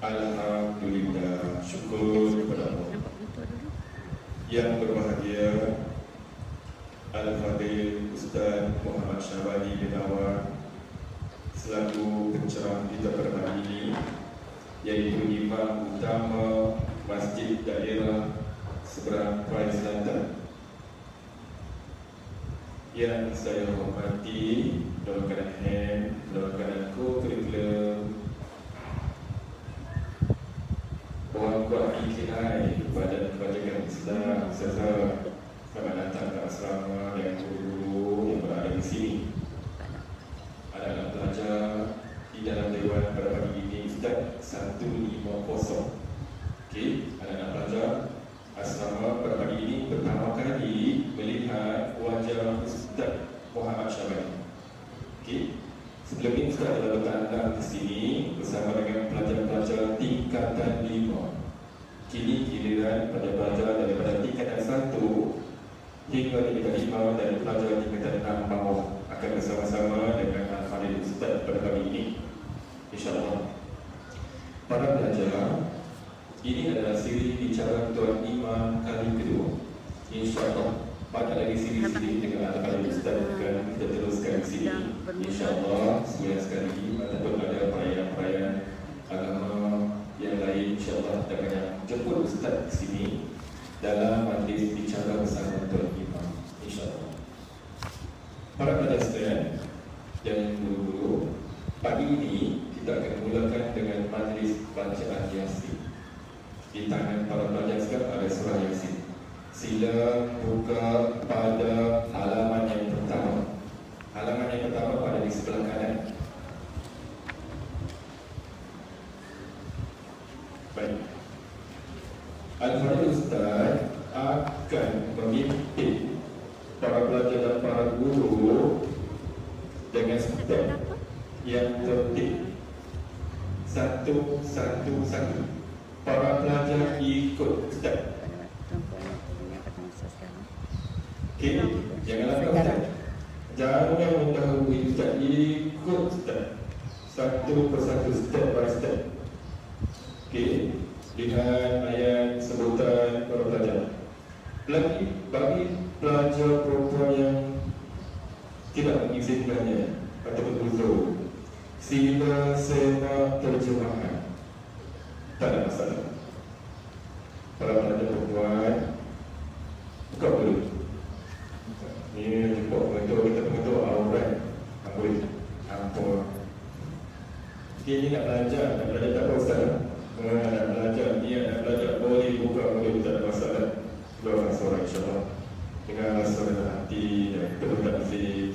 Alhamdulillah, syukur kepada Allah. Yang berbahagia Al-Fadhil Ustaz Muhammad Syahbani bin Awad selaku pencerah kita pada hari ini, iaitu Imam Utama Masjid Daerah Seberang Pride Selatan, yang saya hormati dalam keadaan hand, dalam keadaan co-curriculum, Puan-puan IKI, Badan Kebajikan Islam, serta selamat datang ke asrama dan guru-guru yang berada di sini. Anak-anak pelajar di dalam dewan pada pagi ini Ustaz 150. Okey, anak-anak pelajar asrama pada pagi ini pertama kali melihat wajah Ustaz Muhammad Syahbani. Okey, sebelum ini Ustaz telah bertandang di sini bersama dengan pelajar-pelajar tingkatan 5. Kini giliran pelajar-pelajar daripada tingkatan 1 hingga tingkatan 5 dan pelajar tingkatan 6 bawah akan bersama-sama dengan Al-Fadhil Ustaz pada pagi ini, InsyaAllah. Para pelajar, ini adalah siri bicara Tuan Imam kali kedua. InsyaAllah banyak lagi siri-siri dengan Al-Fadhil Ustaz akan kita teruskan di sini, InsyaAllah. Sebulan sekali ataupun ada perayaan-perayaan agama yang lain, InsyaAllah kita akan jemput Ustaz di sini dalam majlis bicara bersama Tuan Imam, InsyaAllah. Para pelajar sekalian dan guru-guru, pagi ini kita akan mulakan dengan majlis bacaan Yasin. Di tangan para pelajar sekalian ada surah Yasin. Sila buka pada halaman yang pertama. Halaman yang pertama pada di sebelah kanan. Baik. Al-Fadhil Ustaz akan memimpin para pelajar dan para guru dengan step yang tertib, satu. Para pelajar ikut step. Okey, jangan lambat Ustaz. Jangan mendahului Ustaz, ikut step. Satu persatu, step by step. Okey, lihat ayat sebutan para pelajar. Bagi pelajar perempuan yang tidak mengizinkannya ataupun uzur, sila semak terjemahan, tak ada masalah. Para pelajar perempuan, buka mulut. Ini jemput pengetuk aurat, boleh ampun. Ini nak belajar tak apa Ustaz? Nak belajar, nak belajar, boleh buka mulut, tak ada masalah. Doa suara insyaAllah dengan rasa dalam hati dan penuh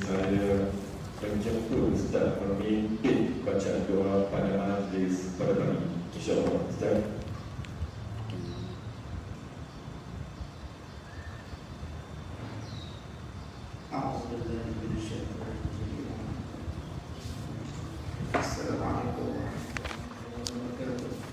saya menjemput Ustaz memimpin bacaan doa pada majlis pada pagi ini, insyaAllah. Ustaz. Assalamualaikum warahmatullahi wabarakatuh.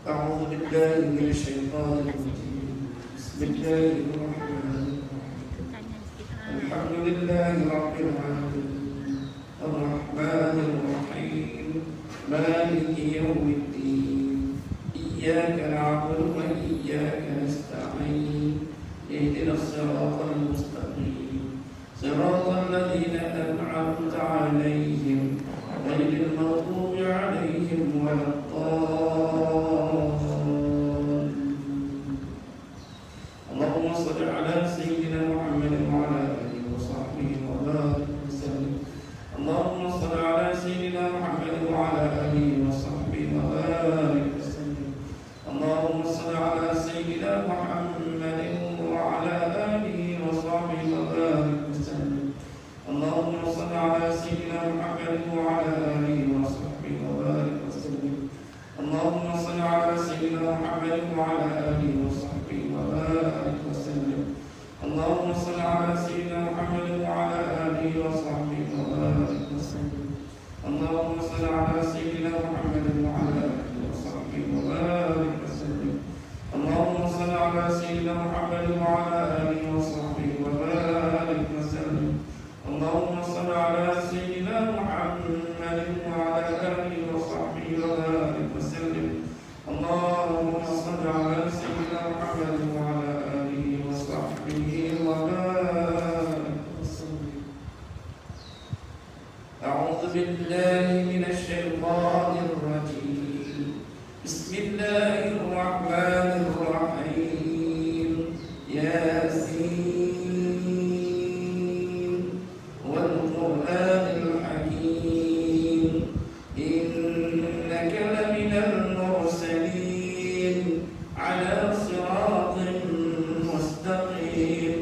أعوذ بالله من الشيطان الرجيم. بسم الله الرحمن الرحيم. الحمد لله لله رب العالمين الرحمن الرحيم مالك يوم الدين إياك نعبد وإياك نستعين اهدنا الصراط المستقيم صراط الذين أنعمت عليهم غير المغضوب عليهم ولا الضالين. اللهم صل على سيدنا محمد وعلى آله وصحبه وبارك وسلم. اللهم صل على سيدنا محمد وعلى آله وصحبه وبارك وسلم. اللهم صل على سيدنا محمد وعلى آله وصحبه وبارك وسلم. اللهم صل على سيدنا محمد وعلى آله وصحبه وبارك وسلم. اللهم صل على سيدنا محمد وعلى آله وصحبه وبارك وسلم. اللهم صل على سيدنا محمد وعلى آله وصحبه وبارك وسلم. اللهم صل على سيدنا محمد وعلى آله وصحبه وبارك وسلم. اللهم صل على سيدنا محمد وعلى آله وصحبه وبارك وسلم. اللهم صل على سيدنا محمد وعلى آله وصحبه وبارك وسلم. اللهم صل على سيدنا محمد وعلى آله وصحبه وبارك وسلم. أعوذ بالله من الشيطان الرجيم. بسم الله الرحمن الرحيم. ياسين والقرآن الحكيم إنك لمن المرسلين على صراط مستقيم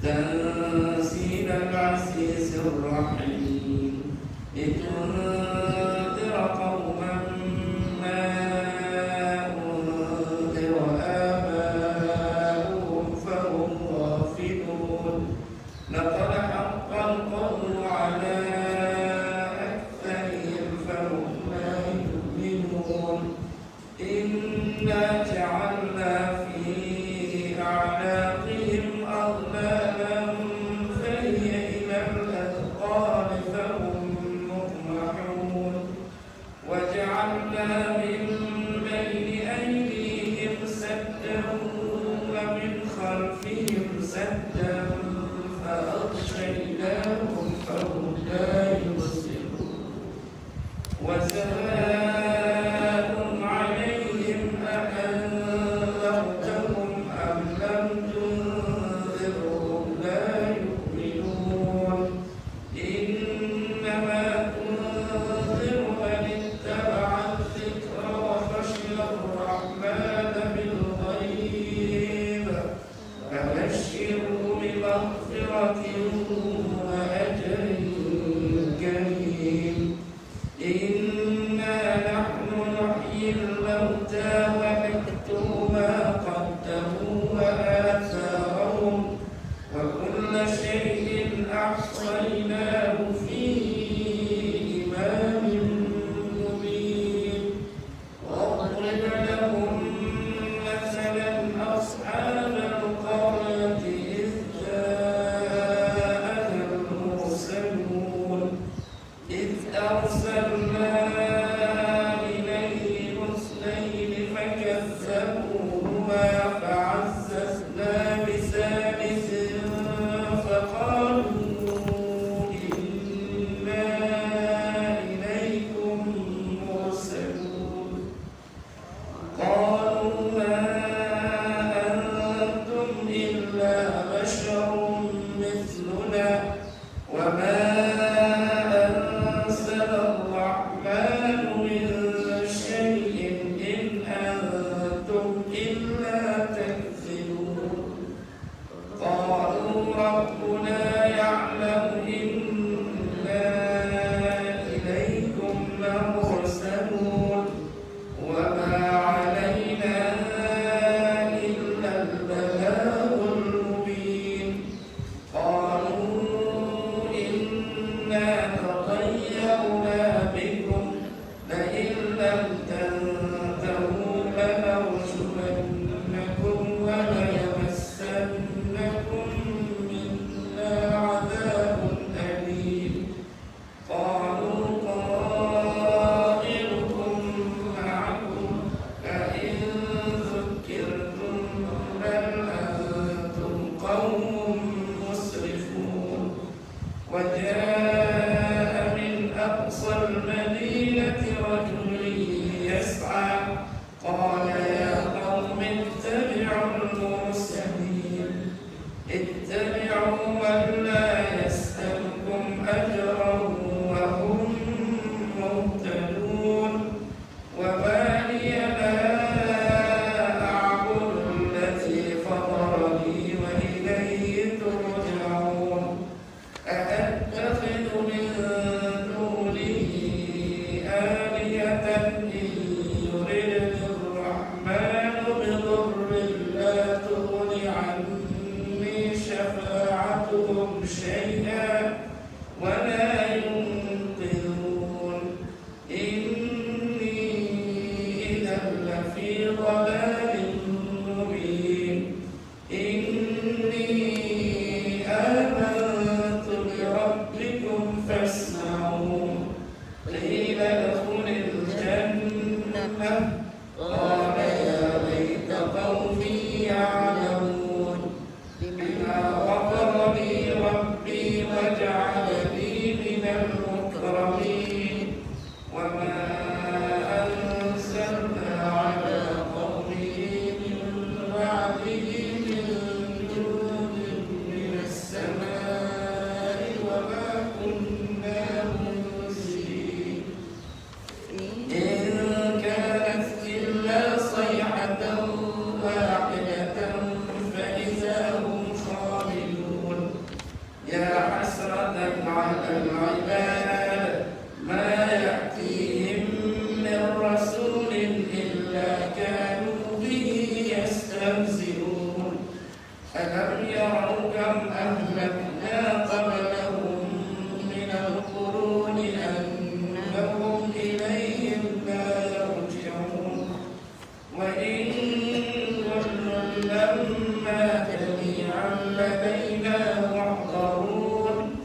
تنزيل العزيز الرحيم لتنذر قوما ما أنذر آباؤهم فهم غافلون. لقد حق القول على أكثرهم فهم لا يؤمنون. إنا جعلنا في أعناقهم أغلالا فهي إلى الأذقان فهم مقمحون. وجعلنا من بين أيديهم سدا ومن خلفهم سدا فأغشيناهم فهم لا يبصرون. وسواء عليهم أأنذرتهم أم لم تنذرهم لا يؤمنون. إنما تنذر من اتبع الذكر وخشي الرحمن بالغيب فبشره بمغفرة وأجر كريم. إنا نحن نحيي الموتى ونكتب ما قدموا وآثارهم وكل شيء أحصيناه في إمام مبين. واضرب لهم مثلا أصحاب القرية إذ جاءها المرسلون إذ أرسلنا إليهم اثنين فكذبوهما فعززنا بثالث فقالوا إنا إليكم مرسلون. قالوا ما أنتم إلا بشر مثلنا وما أنزل الرحمن من شيء إن أنتم إلا تكذبون. قالوا ربنا يعلم إنا إليكم لمرسلون وما علينا إلا البلاغ المبين. قالوا إنا تطيرنا بكم لئن لم تنتهوا لنرجمنكم وليمسنكم منا عذاب وجاء من أقصى المدينة رجل يسعى قال يا قوم اتبعوا المرسلين اتبعوا من لا يسألكم أجرا وهم مهتدون وما لي لا أعبد الذي فطرني وإليه ترجعون أأتخذ من دونه آلهة إن يردني الرحمن بضر لا تغن عني شفاعتهم شيئا ولا ينقذون إني إذا لفي ضلال مبين إني آمنت بربكم فاسمعون قيل ادخل الجنة قال يا ليت قومي يعلمون بما غفر لي ربي وجعلني من المكرمين وما أنزلنا على قومه من بعده من جند من السماء وما كنا منزلين إن كانت إلا صيحة واحدة فإذا هم خامدون يا حسرة على العباد ما يأتيهم من رسول إلا كانوا به يستهزئون ألم يروا كم أهلكنا قبلهم من القرون أنهم إليهم لا يرجعون وإن كل لما جميعا لدينا محضرون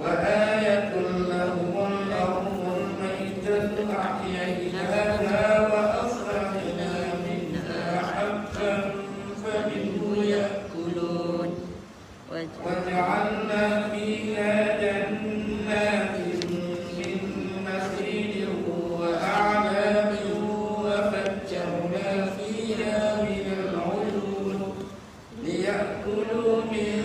وآية لهم الأرض الميتة أحييناها وأخرجنا منها حبا فمنه يأكلون وجعلنا فيها جنات من نخيل وأعناب وفجرنا فيها من العيون ليأكلوا من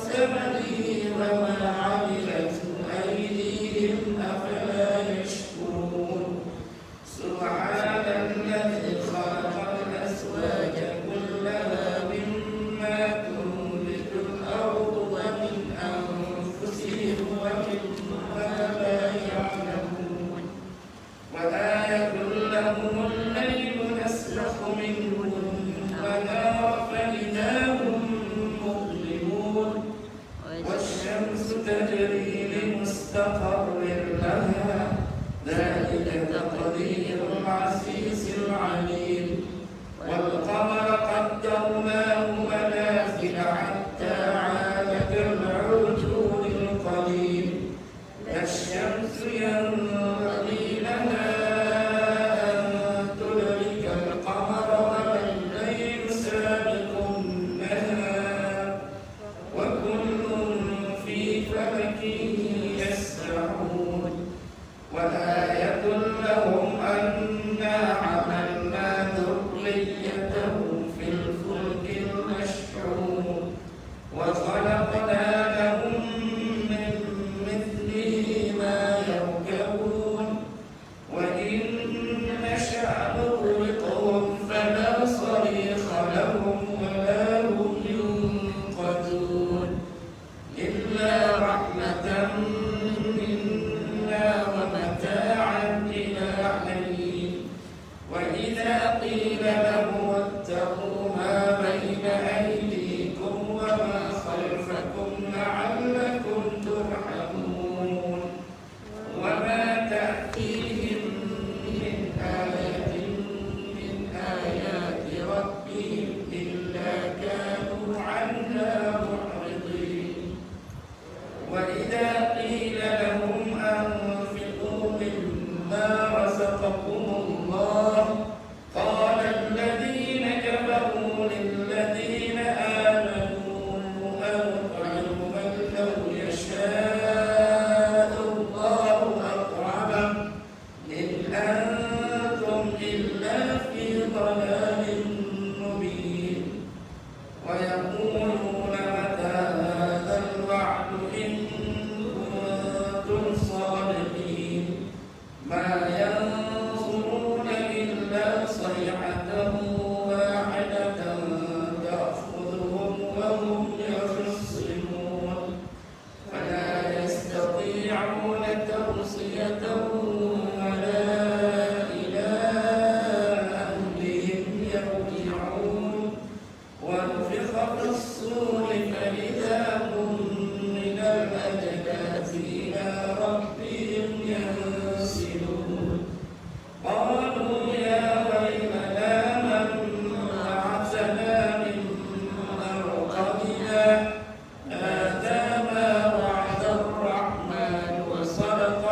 ثمره وما عملته أيديهم أفلا يشكرون سبحان الذي خلق الأزواج كلها مما تنبت الأرض ومن أنفسهم ومما لا يعلمون وآية لهم الليل نسلخ منه النهار فإذا هم مظلمون والشمس تجري لمستقر لها ذلك تقدير العزيز العليم والقمر قدرناه منازل حتى عاد كالعرجون القديم لا الشمس ينبغي لها أن تدرك القمر ولا الليل سابق النهار وكل في فلك يسبحون وآية لهم أنا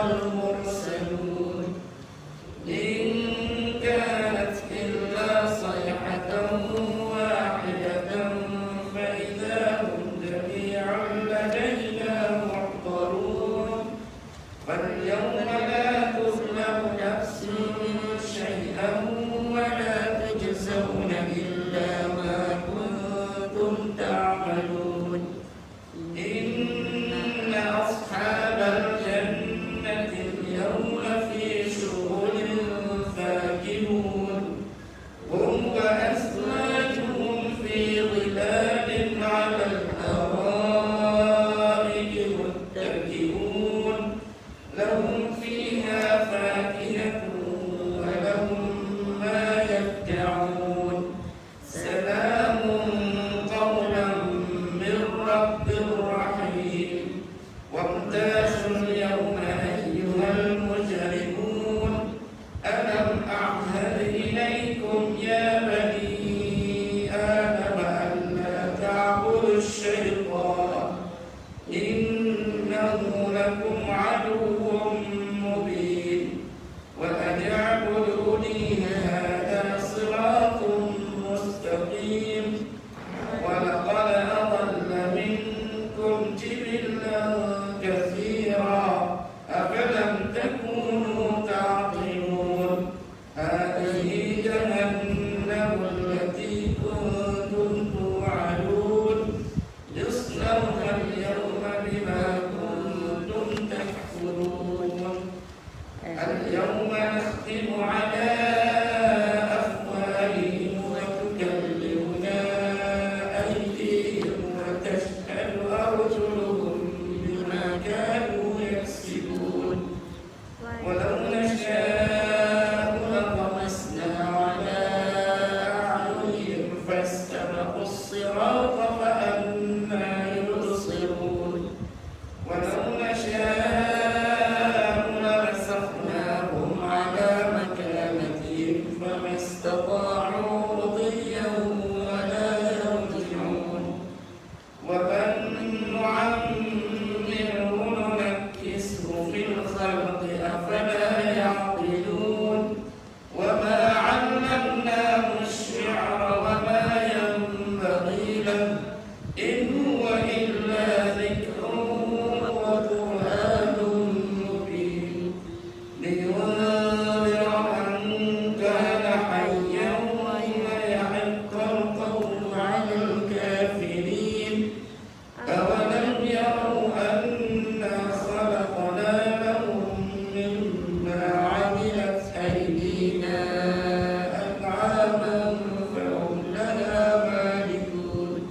والمرسلون إن كانت إلا صيحة واحدة فإذا هم جميع لدينا محضرون فاليوم لا تظلم نفس شيئا ولا تجزون إلا ما كنتم تعملون إن أصحاب الجنة اليوم في شغل فاكهون هم وأزواجهم في ظلال على الأرائك متكئون لهم فيها فاكهة ولهم ما يدعون سلام قولا من رب رحيم وامتازوا اليوم أيها المجرمون ألم أعهد إليكم يا بني آدم ألا تعبدوا الشيطان إنه لكم عدو مبين وأن اعبدوني هذا صراط مستقيم ولقد أضل منكم جبلا كثيرا أفلم تكونوا تعقلون هذه جهنم التي كنتم توعدون اصلوها اليوم بما كنتم تكفرون اليوم نختم على أفواههم وتكلمنا أيديهم وتشهد أرجلهم بما كانوا يكسبون ولو نشاء لطمسنا على أعينهم فاستبقوا الصراط فأنى يبصرون ولو نشاء لمسخناهم على مكانتهم فما استطاعوا مضيا ولا يرجعون ومن نعمره ننكسه في الخلق أفلا يعقلون وما علمناه الشعر وما ينبغي له إن هو إلا ذكر وقرآن مبين لينذر من كان حيا ويحق القول على الكافرين أولم يروا أنا خلقنا لهم مما عملت أيدينا أنعاما فهم لها مالكون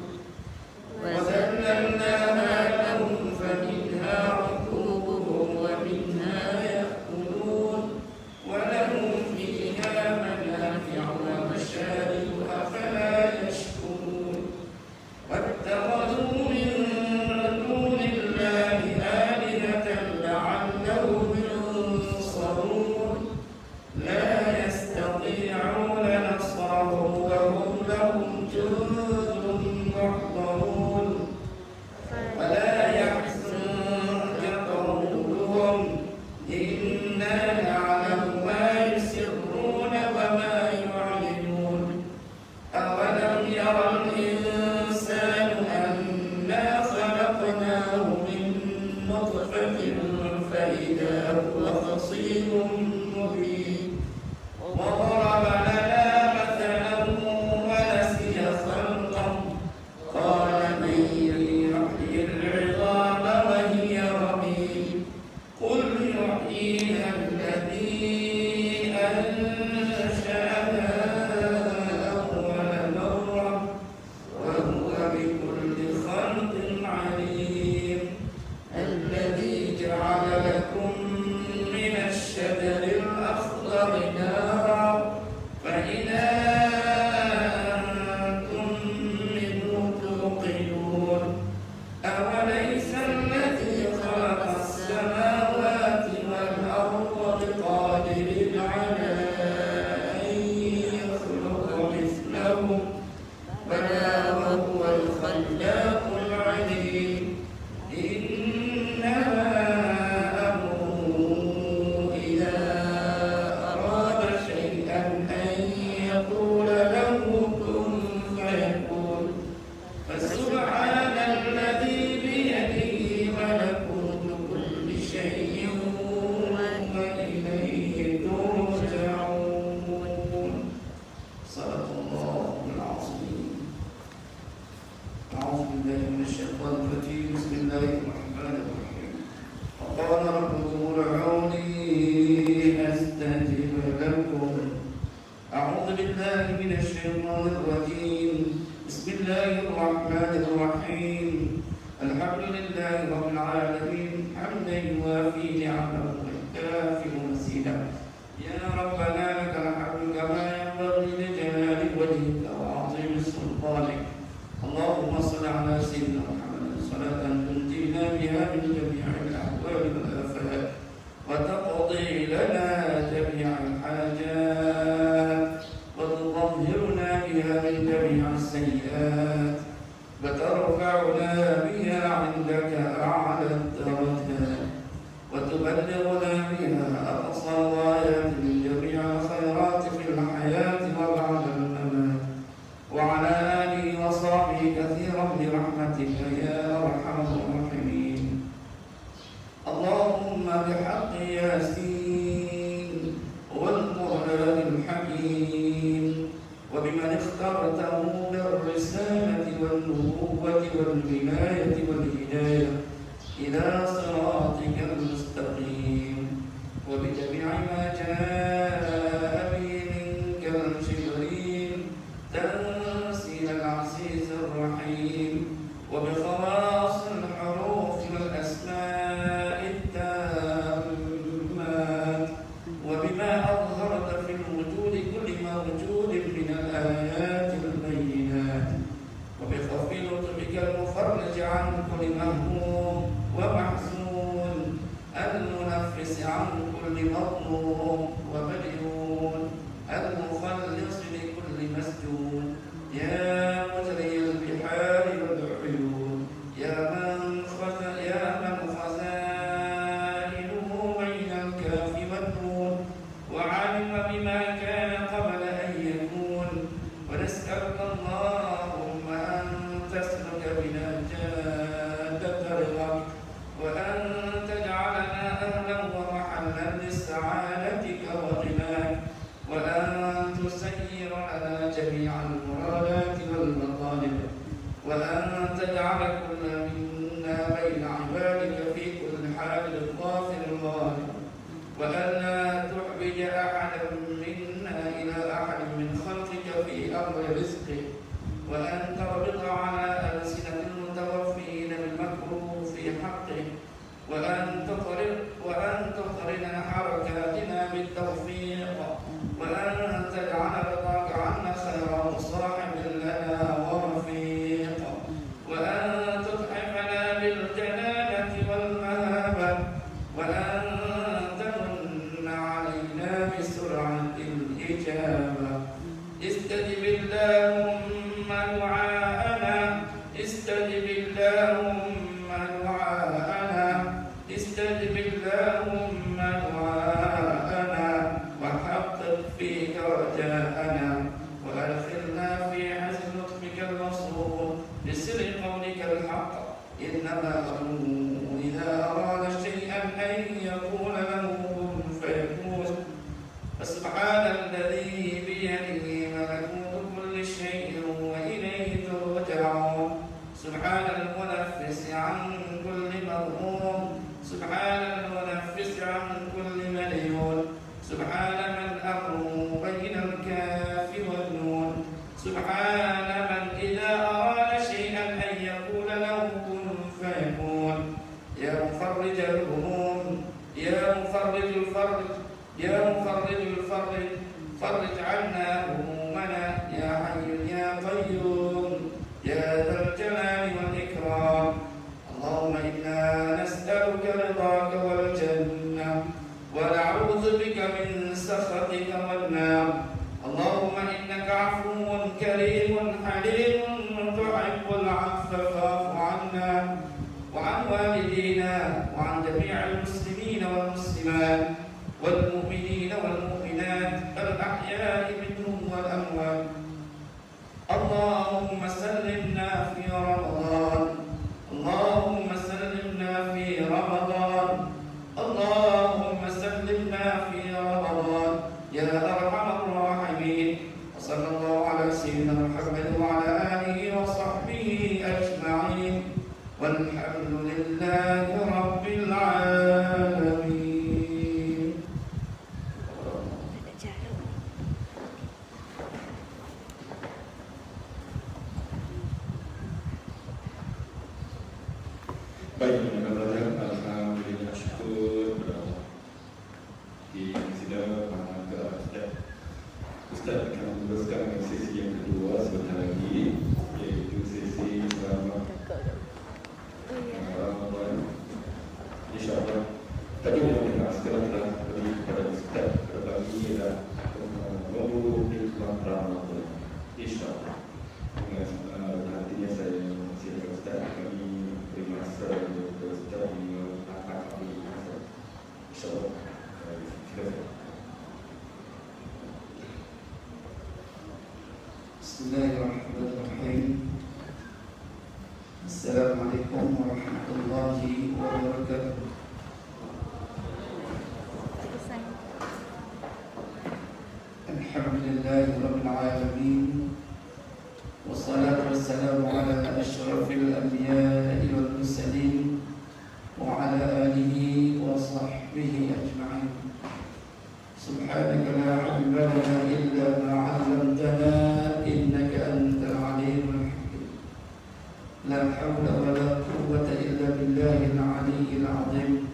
وذللناها لهم فمنها ركوبهم ومنها يأكلون ولهم فيها منافع ومشارب أفلا يشكرون واتخذوا من دون الله آلهة لعلهم ينصرون لا يستطيعون نصرهم وهم لهم جند محضرون ولا يحزنك قولهم إنا نعلم ما يسرون وما يعلنون أولم يرى الإنسان أنا خلقناه من نطفة فإذا هو خصيم مبين وضرب لنا مثلا ونسي خلقه قال من يحيي العظام وهي رميم قل يحييها الذي أنشأها أول مرة وهو بكل خلق عليم الذي جعل لكم من الشجر الأخضر نارا فإذا أنتم منه توقدون أوليس الذي خلق السماوات والأرض بقادر على أن يخلق مثلهم بلى وهو الخلاق العليم إنما وقال ربكم ادعوني أستجب لكم. أعوذ بالله من الشيطان الرجيم. بسم الله الرحمن الرحيم. الحمد لله رب العالمين حمدا يوافي نعمه ويكافئ مزيدا. يا ربنا لك الحمد كما ينبغي لجلال وجهك وعظيم سلطانك. اللهم صل على سيدنا محمد صلاة تنجينا بها من جميع الأحوال والآفات وتقضي لنا جميع الحاجات وتطهرنا بها من جميع السيئات وترفعنا بها عندك أعلى الدرجات وتبلغنا بها أقصى الغايات من جميع الخيرات في الحياة وبعد الممات. وعلى آله وصحبه كثيرا برحمتك يا أرحم الراحمين. اللهم بحق ياسين والقرآن الحكيم وبمن اخترته بالرسالة والنبوة والولاية والهداية إلى صراطك المستقيم وبجميع ما جاء به منك الجبريل تنزيل العزيز الرحيم وبخواص الحروف والأسماء التامات وبما أظهرت في الوجود كل موجود من الآيات البينات وبخفي لطفك المفرج عن كل مهموم ومحزون المنفس عن كل مظلوم ومجنون المخلص لكل مسجون. يا مجري البحار والعيون يا من خزائنه بين الكاف والنون وعلم بما كان قبل أن يكون. ونسألك اللهم أن تسلك بنا جادة رضاك وأن تجعلنا أهلا ومحلا لسعادتك وغناك وأن تسير لنا جميع المرادات والمطالب وأن تجعل كل منا بين عبادك في كل حال الغافر الغالب وأن لا تحوج أحدا منا إلى أحد من خلقك في أمر رزقه وأن تربط على ألسنة المتوفين بالمكروه في حقه وأن تقرن حركاتنا بالتوفيق وأن تجعل رضاك عنا خير مصاحب لنا ورفيق وأن تتحفنا بالجلالة والمهابة وأن تمن علينا بسرعة الإجابة. استجب اللهم دعاءنا استجب اللهم دعاءنا استجب اللهم دعاءنا وحقق فيك رجاءنا وأدخلنا في حسن لطفك المصروف بسر قولك الحق. إنما أمره إذا أراد شيئا أن يقول له كن فيكون. فسبحان الذي بيده ملكوت كل شيء وإليه ترجعون. سبحان المنفس عن كل مغموم سبحان المنفس عن كل مليون سبحان من أمره بين الكاف والنون سبحان من إذا أراد شيئا أن يقول له كن فيكون. يا مفرج الهموم يا مفرج الفرج يا مفرج الفرج فرج عنا همومنا يا حي يا قيوم يا ذا الجلال والإكرام. اللهم إنا نسألك رضاك والجنة ونعوذ بك من سخطك والنار. اللهم إنك عفو كريم حليم تحب العفو فاعف عنا وعن والدينا وعن جميع المسلمين والمسلمات والمؤمنين والمؤمنات الأحياء منهم والأموات. اللهم سلمنا في رمضان اللهم سلمنا في رمضان اللهم سلمنا في رمضان يا أرحم الراحمين. وصلى الله على سيدنا محمد وعلى آله وصحبه أجمعين والحمد لله رب العالمين. InsyaAllah. Tadi kita sekarang telah beri kepada Ustaz berbagi ialah menunggu hikmah Ramadan. InsyaAllah. Dengan hatinya saya silakan Ustaz kami beri masa untuk Ustaz mengatakan kami masa. InsyaAllah. Silakan. Bismillahirrahmanirrahim. Assalamualaikum warahmatullahi wabarakatuh. Alhamdulillahirabbil alamin. Wassalatu wassalamu ala asyrafil anbiya'i wal mursalin wa ala alihi wa sahbihi ajma'in. Subhanaka la ilma lana illa ma 'allamtana innaka antal 'alimul hakim. La hawla wa la quwwata illa billahil 'aliyyil 'azim.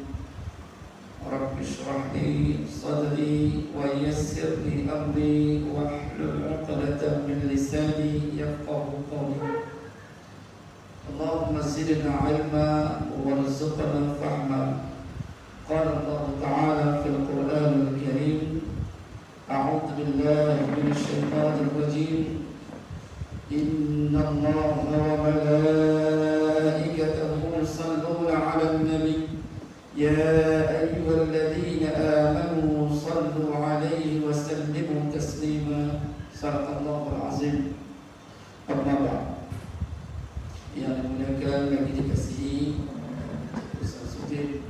Rabbi shrah li sadri wa yassir li amri wahlul 'uqdatam min lisani yafqahu qawli. Allahumma zidna 'ilma warzuqna fahma. Qala Allah Ta'ala fil Qur'anil Karim, a'udzu billahi minasy syaithanir rajim. Inna Allaha wa malaikatahu yusalluna 'alan nabi ya ayyuhalladzina amanu sallu 'alaihi wa sallimu taslima. Shadaqallahul azim. Amma ba'd. Yang dimuliakan dan dikasihi Ustaz Sudin,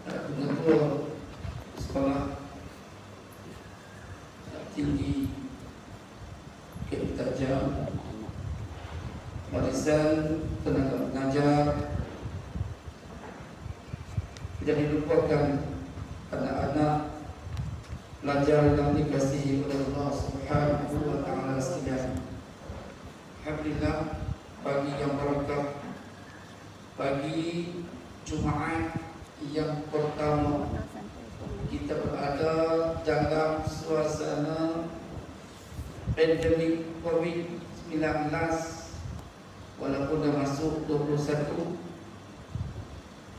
Ketua Sekolah Tinggi Ketajam, Barisan Tenaga Pengajar, tidak dilupakan anak-anak pelajar yang dikasihi oleh Allah Subhanahu wa Ta'ala sekalian. Alhamdulillah, pagi yang barakah, pagi Jumaat yang pertama kita berada dalam suasana pandemik COVID-19, walaupun dah masuk 21,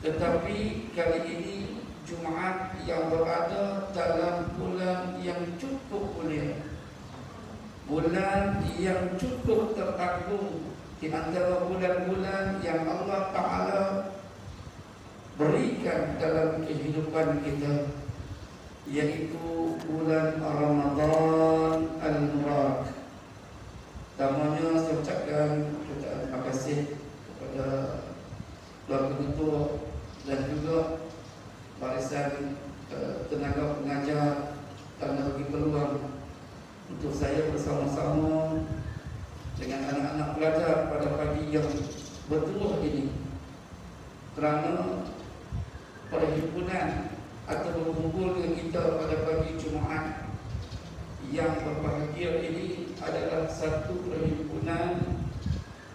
tetapi kali ini Jumaat yang berada dalam bulan yang cukup mulia, bulan yang cukup teragung di antara bulan-bulan yang Allah Ta'ala berikan dalam kehidupan kita, yaitu bulan Ramadan Al-Mubarak. Pertamanya saya ucapkan terima kasih kepada keluarga ketua dan juga barisan tenaga pengajar kerana bagi peluang untuk saya bersama-sama dengan anak-anak pelajar pada pagi yang bertuah ini, kerana perhimpunan atau berkumpulnya kita pada pagi Jumaat yang berbahagia ini adalah satu perhimpunan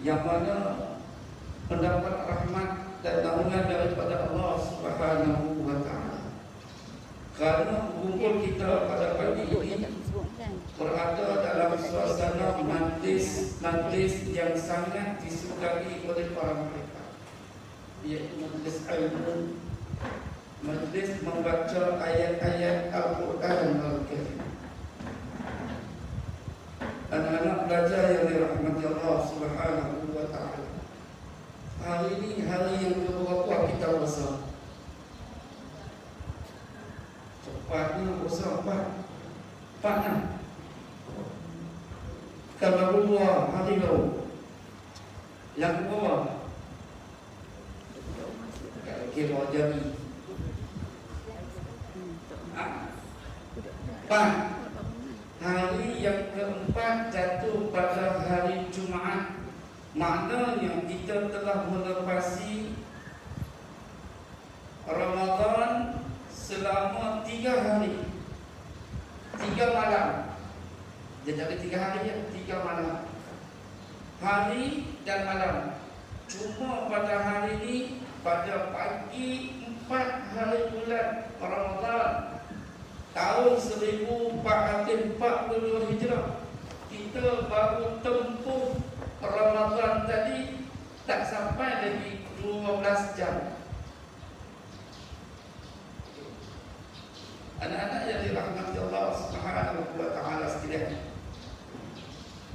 yang mana mendapat rahmat dan naungan daripada Allah Subhanahu wa Ta'ala. Kerana berkumpul kita pada pagi ini berada dalam suasana majlis yang sangat disukai oleh para mereka, iaitu majlis ilmu, majlis membaca ayat-ayat Al-Quran Al-Karim. Anak-anak pelajar yang dirahmati Allah Subhanahu wa Ta'ala, hari ini hari yang keberapa kita rasa? Cepatnya rasa empat kalau dua hari lalu, yang kedua kira jadi hari yang keempat jatuh pada hari Jumaat, maknanya kita telah melepasi Ramadan selama 3 hari 3 malam. Dia tak ada 3 hari ya, 3 malam, hari dan malam. Cuma pada hari ini, pada pagi 4 hari bulan Ramadan tahun 1442 Hijrah, kita baru tempuh Ramadan tadi tak sampai lagi 12 jam. Anak-anak yang dirahmati Allah Subhanahu wa taala sekalian,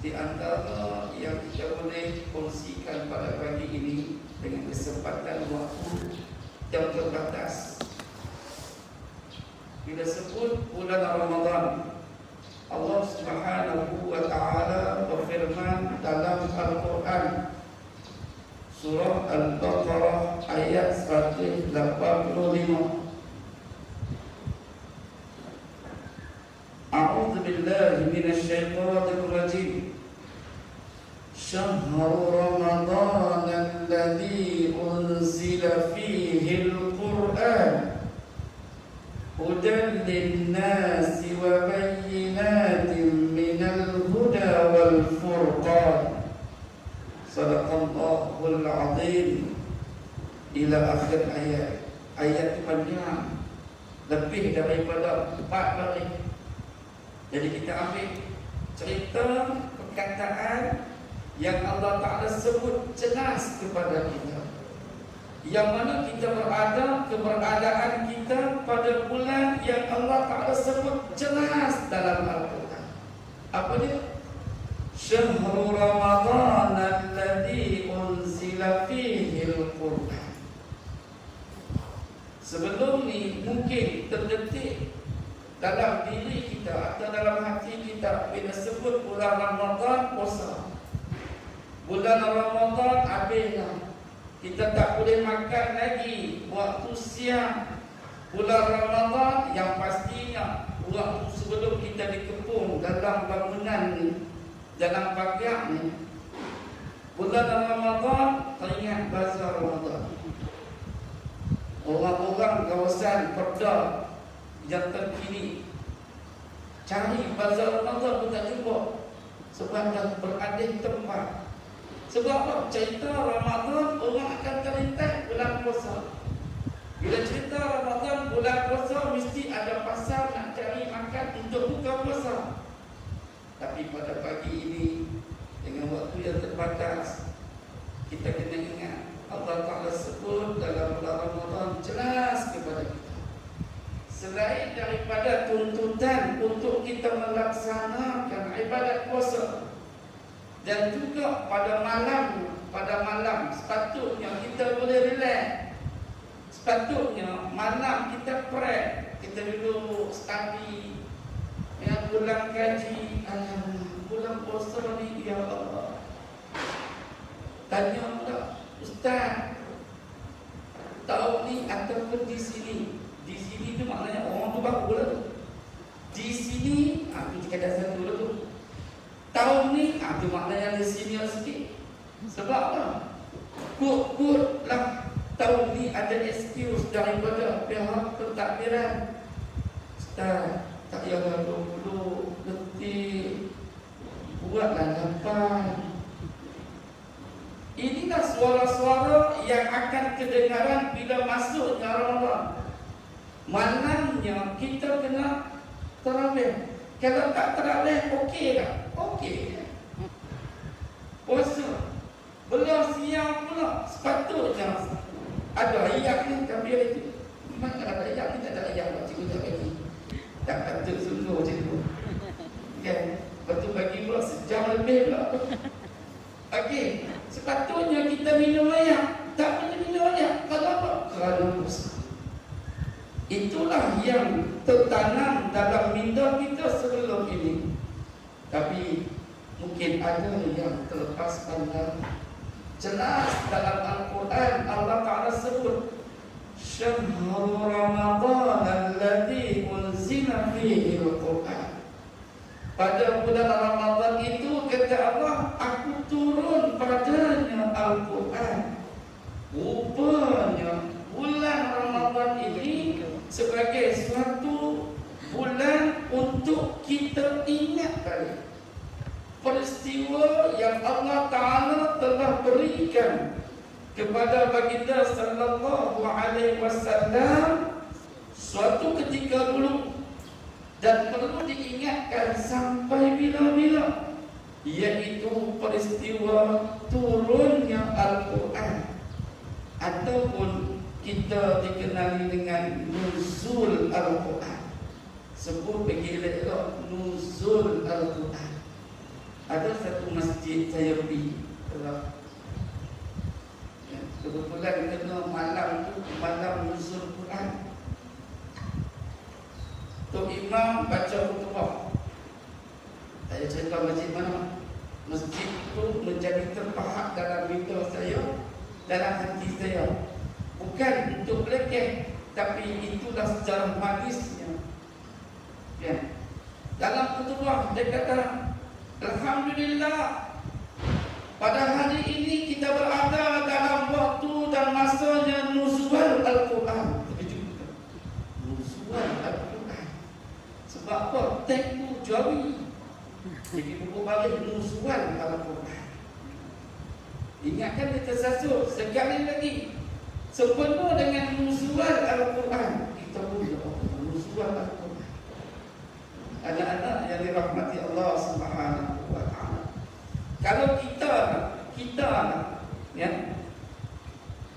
di antara yang kita boleh kongsikan pada pagi ini dengan kesempatan waktu yang terbatas, bila sebut bulan Ramadan, Allah Subhanahu wa taala berfirman dalam Al-Quran surah Al-Baqarah ayat 185, A'udzu billahi minasy syaithanir rajim. Syahrul Ramadan alladzi unzila fihi al-Qur'an hudan lin-nasi wa bayyinatin minal huda wal furqan. Sadaqallahul azim. Ila akhir ayat. Ayat panjang, lebih daripada 4 baris. Jadi kita ambil cerita perkataan yang Allah Ta'ala sebut jelas kepada kita, yang mana kita berada, keberadaan kita pada bulan yang Allah Ta'ala sebut jelas dalam Al-Quran. Apa dia? Syahrul Ramadan alladzi unzila fihi al-Quran. Sebelum ni mungkin terdetik dalam diri kita atau dalam hati kita bila sebut bulan Ramadan, puasa. Bulan Ramadan habislah, kita tak boleh makan lagi waktu siang. Bulan Ramadan yang pastinya waktu sebelum kita dikepung dalam bangunan ni, dalam pagar ni. Bulan Ramadan teringat bazar Ramadan. Orang-orang kawasan Perda yang terkini cari bazar Ramadan pun tak jumpa, sebab dah beralih tempat. Sebab apa? Cerita Ramadan orang akan terlintas bulan puasa. Bila cerita Ramadan bulan puasa, mesti ada pasal nak cari makan untuk buka puasa. Tapi pada pagi ini dengan waktu yang terbatas, kita kena ingat Allah Ta'ala sebut dalam bulan Ramadan jelas kepada kita, selain daripada tuntutan untuk kita melaksanakan ibadat puasa, dan juga pada malam sepatutnya kita boleh relax. Sepatutnya malam kita pray, kita duduk study, yang pulang kaji. Bulan puasa ni, ya Allah, tanya pula, Ustaz, tahun ni ataupun di sini tu maknanya orang tu baru lah tu. Di sini, aku cakap dasar dulu tu. Tahun ni, tu maknanya di sini sikit. Sebab apa? Kut lah tahun ni ada excuse daripada pihak pentadbiran. Ustaz, tak payah dulu letih, buatlah lapan. Inilah suara-suara yang akan kedengaran bila masuknya Ramadan. Malamnya kita kena tarawih. Kalau tak tarawih, okey tak? Okey. Puasa. Belum siang pula, sepatutnya ada ayat ni, tapi itu mana ada ayat ni, tak ada ayat. Cikgu tak bagi. Tak patut sungguh cikgu. Kan? Lepas tu bagi pula sejam lebih pula. Okey. Sepatutnya kita minum air. Tak boleh minum air. Kalau apa? Kerana puasa. Itulah yang tertanam dalam minda kita sebelum ini. Tapi mungkin ada yang terlepas pandang. Jelas dalam Al-Quran Allah Ta'ala sebut Syahrul Ramadan alladzi unzila fihi al-Quran. Pada bulan Ramadan itu, kata Allah, aku turun padanya Al-Quran. Rupanya bulan Ramadan ini sebagai suatu bulan untuk kita ingat balik peristiwa yang Allah Ta'ala telah berikan kepada baginda sallallahu alaihi wasallam suatu ketika dulu, dan perlu diingatkan sampai bila-bila, iaitu peristiwa turunnya Al-Quran, ataupun kita dikenali dengan nuzul Al-Quran. sebut pergi elok nuzul Al-Quran. Ada satu masjid saya pergi, kebetulan kena malam tu malam nuzul Quran. Tok Imam baca khutbah. Saya cerita masjid mana. Masjid itu menjadi terpahat dalam minda saya, dalam hati saya. Bukan untuk lekeh, tapi itulah sejarah hadisnya. Ya. Dalam khutbah dia kata, Alhamdulillah, pada hari ini kita berada dalam waktu dan masanya nuzul Al-Quran. Nuzul Al-Quran. Sebab apa? Tempoh jari. Jadi buku balik nuzul Al-Quran. Ingatkan kita sasut sekali lagi. Sepenuh dengan nuzul Al-Quran. Kita boleh nuzul Al-Quran. Anak-anak yang dirahmati Allah Subhanahu wa ta'ala. Kalau kita ya,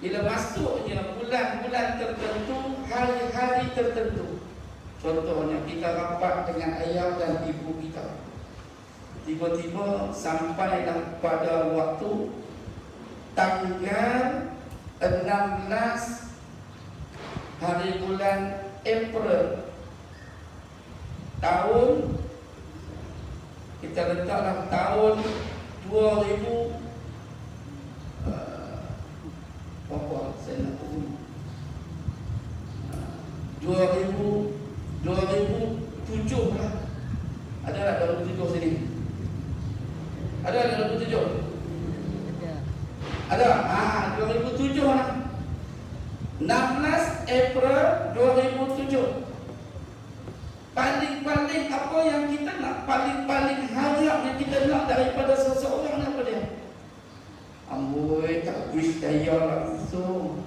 bila masuknya bulan-bulan tertentu, hari-hari tertentu, contohnya kita rapat dengan ayah dan ibu kita, tiba-tiba sampailah pada waktu tanggal 16 hari bulan April tahun, kita letaklah tahun 2000 apa saya nak tahu 2007 lah. Ada tak 2007 sini? Ada tak 2007? Ada. 2007 lah. 16 April 2007. Paling-paling apa yang kita nak, paling-paling harap yang kita nak daripada seseorang apa dia? Amboi, tak wish daya langsung.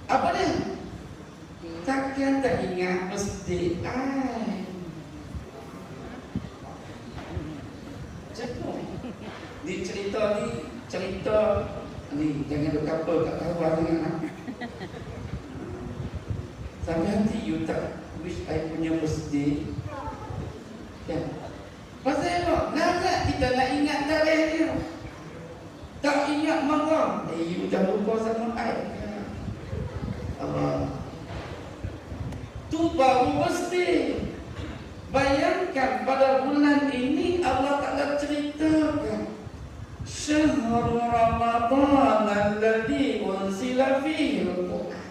Apa dia? Takkan tak ingat mesti Cakap di cerita ni jangan duk couple kat kawan dengan nak. Sampai hati you tak wish I punya birthday. Ya. Pasal apa? Nak kita nak ingat tarikh dia. Tak ingat marah. You dah lupa sama I. Allah. Tu baru birthday. Bayangkan pada bulan ini Allah Ta'ala ceritakan Syahrul Ramadan alladhi unzila fihi al-Quran.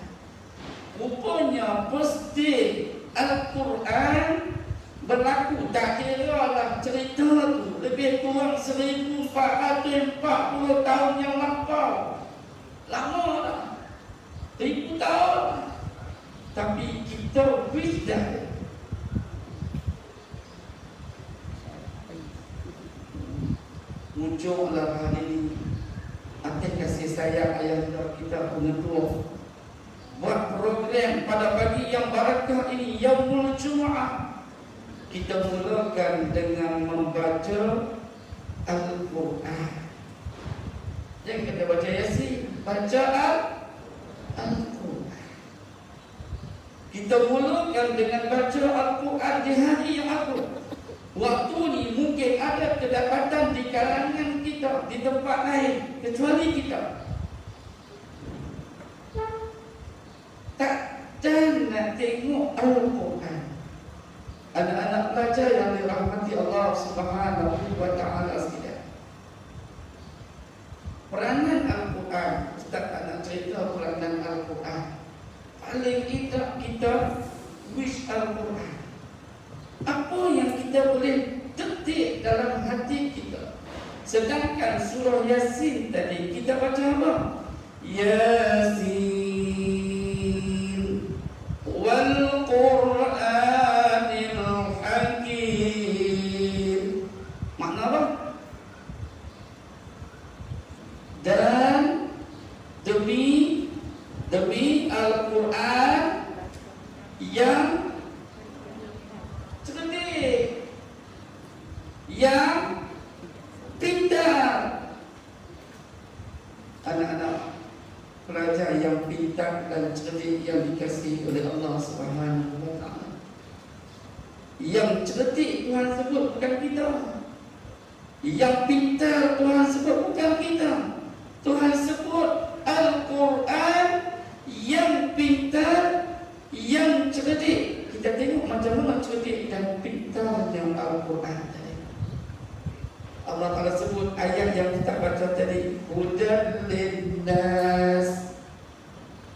Rupanya birthday Al-Quran berlaku, tak kira lah cerita tu lebih kurang 1440 tahun yang lampau. Lama dah, 1000 tahun. Tapi kita wish dah. Muncullah hari ini atas kasih sayang ayah kita pengetua, buat program pada pagi yang barakah ini, Yaumul Jumu'ah. Kita mulakan dengan membaca Al-Quran. Yang kita baca Yasin, baca Al-Quran. Kita mulakan dengan baca Al-Quran di hari yang agung. Waktu ni mungkin ada kedapatan di kalangan kita, di tempat lain kecuali kita. Takkan nak tengok Al-Quran. Anak-anak pelajar yang dirahmati Allah Subhanahu wa ta'ala sekalian. Peranan Al-Quran, Ustaz tak nak cerita peranan Al-Quran. Paling tidak kita wish Al-Quran. Apa yang kita boleh detik dalam hati kita. Sedangkan surah Yasin tadi kita baca apa? Yasin wal Qur'anil Hakim. Makna apa? Dan demi Al-Quran yang cerdik, yang pintar. Anak-anak pelajar yang pintar dan cerdik yang dikasihi oleh Allah Subhanahu wa ta'ala. Yang cerdik Tuhan sebut bukan kita. Yang pintar Tuhan sebut bukan kita. Tuhan sebut Al-Quran yang pintar, yang cerdik. Kita tengok macam mana cerdik dan pintarnya Al-Quran tadi. Allah Ta'ala sebut ayat yang kita baca tadi, hudan linnas,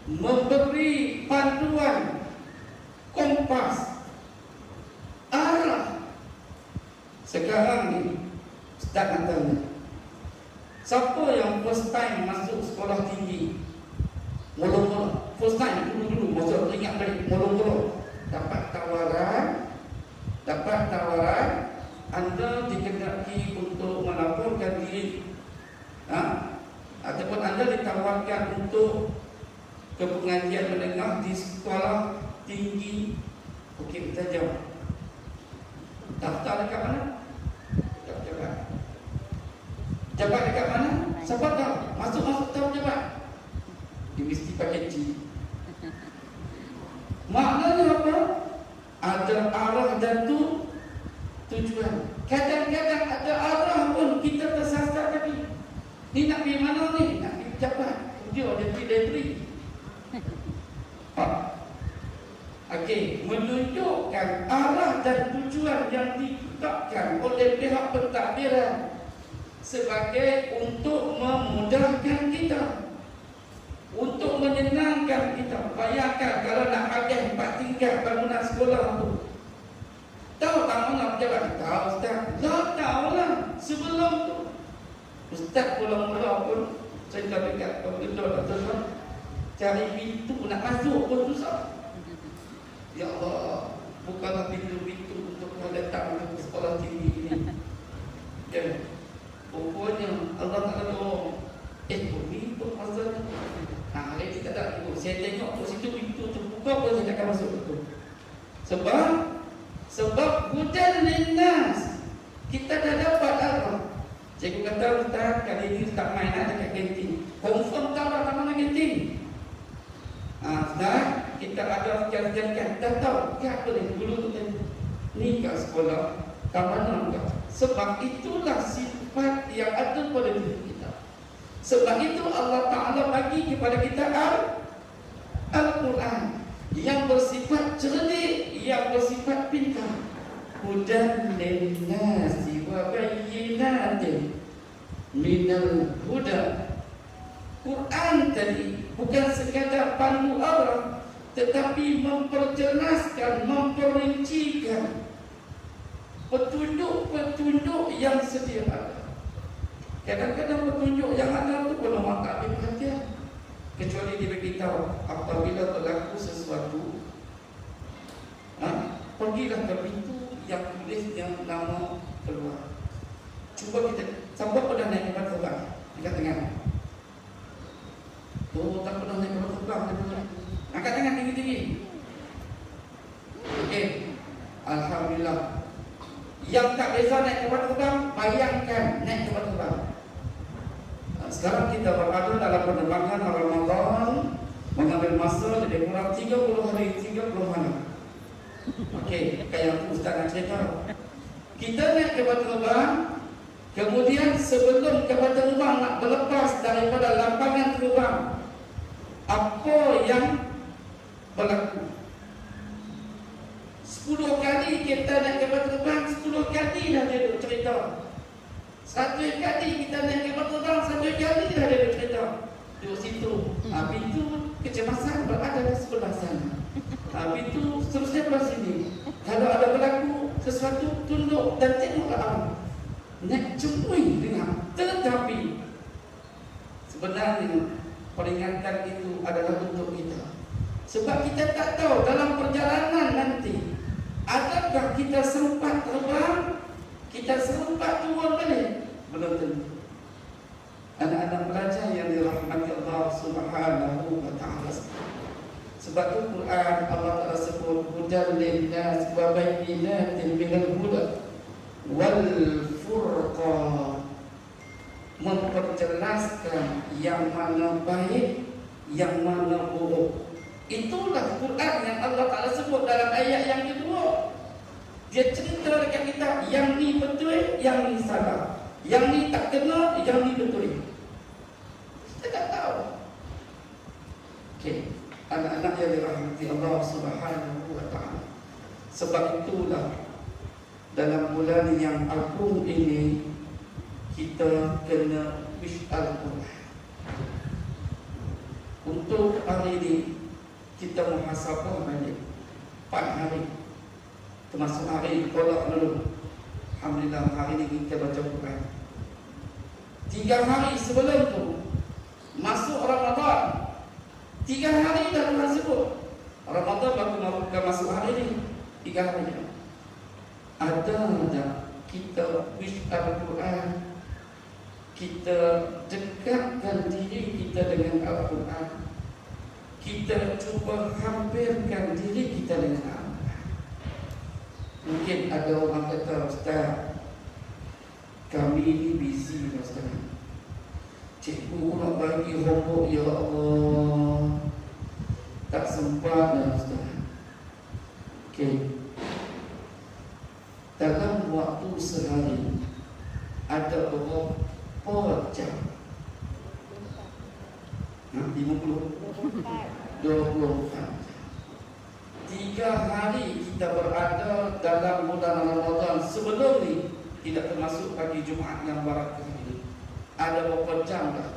memberi panduan, kompas, arah. Sekarang ni Ustaz nak tanya, siapa yang first time masuk sekolah tinggi, mula-mula, first time dulu masuk, ingat balik, mula-mula dapat tawaran anda dikenali untuk melaporkan diri, ataupun anda ditawarkan untuk ke pengajian menengah di sekolah tinggi. Okey, kita jawab. Daftar dekat mana? Jabat dekat mana? Siapa tahu? Masuk tahu jabat. Dia mesti pakai G. Maknanya apa? Ada arah dan tujuan. Kadang-kadang ada arah pun kita tersasar tadi. Ni nak pergi mana ni? Nak pergi jabat. Dia pergi delivery. Okey, menunjukkan arah dan tujuan yang ditetapkan oleh pihak pentadbiran sebagai untuk memudahkan kita, untuk menyenangkan kita. Bayangkan kalau nak pakai 4 tingkat bangunan sekolah tu, tahu tak mana pejabat? Tahu Ustaz? Tak tahu lah. Sebelum tu Ustaz mula-mula pun cerita dekat koridor tuan, cari pintu nak masuk pun susah. Ya Allah, bukanlah pintu-pintu untuk letak ke sekolah tinggi ini. Ya, pokoknya Allah Ta'ala tolong. Ini pun masalah. Hari kita tak tengok. Saya tengok kat situ pintu terbuka pun saya takkan masuk itu. Sebab hujan linnas, kita dah dapat arah. Cikgu kata, Ustaz, kali ini Ustaz main dekat kantin. Confirm tahu tak mana kantin? Ustaz, kita ada sekian-sekian. Dah tahu, tak boleh. Dulu tu tadi, ni kat sekolah, kat mana enggak? Sebab itulah sifat yang ada pada diri kita. Sebab itu Allah Ta'ala bagi kepada kita Al-Quran yang bersifat cerdik, yang bersifat pintar. Hudan linnasi wa bayyinatin minal huda. Quran tadi bukan sekadar pandu arah, tetapi memperjelaskan, memperincikan petunjuk-petunjuk yang sedia ada. Kadang-kadang petunjuk yang ada itu belum tak ambil perhatian, kecuali dia beritahu apabila berlaku sesuatu, pergilah ke pintu yang tulisnya nama keluar. Cuba kita, siapa pernah naik kapal terbang? Angkat tangan. Oh, tak pernah naik kapal terbang. Angkat tangan tinggi-tinggi. Okey, alhamdulillah. Yang tak biasa naik kapal terbang, bayangkan naik kapal terbang. Sekarang kita berada dalam penerbangan Ramadan, mengambil masa lebih kurang 30 hari, 30 malam. Okey, kayak Ustaz nak cerita. Kita naik kapal terbang, kemudian sebelum kapal terbang nak berlepas daripada lapangan terbang, apa yang berlaku? 10 kali kita naik kapal terbang, 10 kali dah dia duk cerita. 1 kali kita naik kapal terbang, 1 kali dah dia duk cerita. Duduk situ, pintu kecemasan berada di sebelah sana. Pintu seterusnya belah sini. Kalau ada berlaku sesuatu, tunduk dan tengoklah arah. Naik cemui dengar. Tetapi sebenarnya peringatan itu adalah untuk kita. Sebab kita tak tahu dalam perjalanan nanti, adakah kita sempat terbang, kita sempat turun balik? Belum tentu. Anak-anak pelajar yang dirahmati Allah Subhanahu wa ta'ala. Sebab itu Quran Allah Ta'ala sebut hudan linnas wa bayyinatin minal huda wal furqan, memperjelaskan yang mana baik, yang mana buruk. Itulah Quran yang Allah Ta'ala sebut dalam ayat yang kedua. Dia cerita dekat kita, yang ni betul, yang ni salah, yang ni tak kena, yang ni betul. Kita tak tahu. Okey, anak-anak yang dirahmati Allah Subhanahu wa taala. Sebab itulah dalam bulan yang agung ini kita kena wish Al-Quran. Untuk hari ini kita muhasabah balik 4 hari, termasuk hari kolak dulu. Alhamdulillah hari ini kita baca Quran. 3 hari sebelum tu masuk Ramadan. 3 hari dah Tuhan sebut Ramadan baru masuk hari ini. 3 hari. Ada tak kita wish Al-Quran, kita dekatkan diri kita dengan Al-Quran, kita cuba hampirkan diri kita dengan Al-Quran. Mungkin ada orang kata, Ustaz, kami ni busy Ustaz, cikgu nak bagi homework, ya Allah, tak sempat dah Ustaz. Okey, dalam waktu sehari ada berapa jam? 50? 24 jam. 3 hari kita berada dalam bulan Ramadan. Sebelum ni tidak termasuk pagi Jumaat yang barakah ini. Ada berapa jam dah?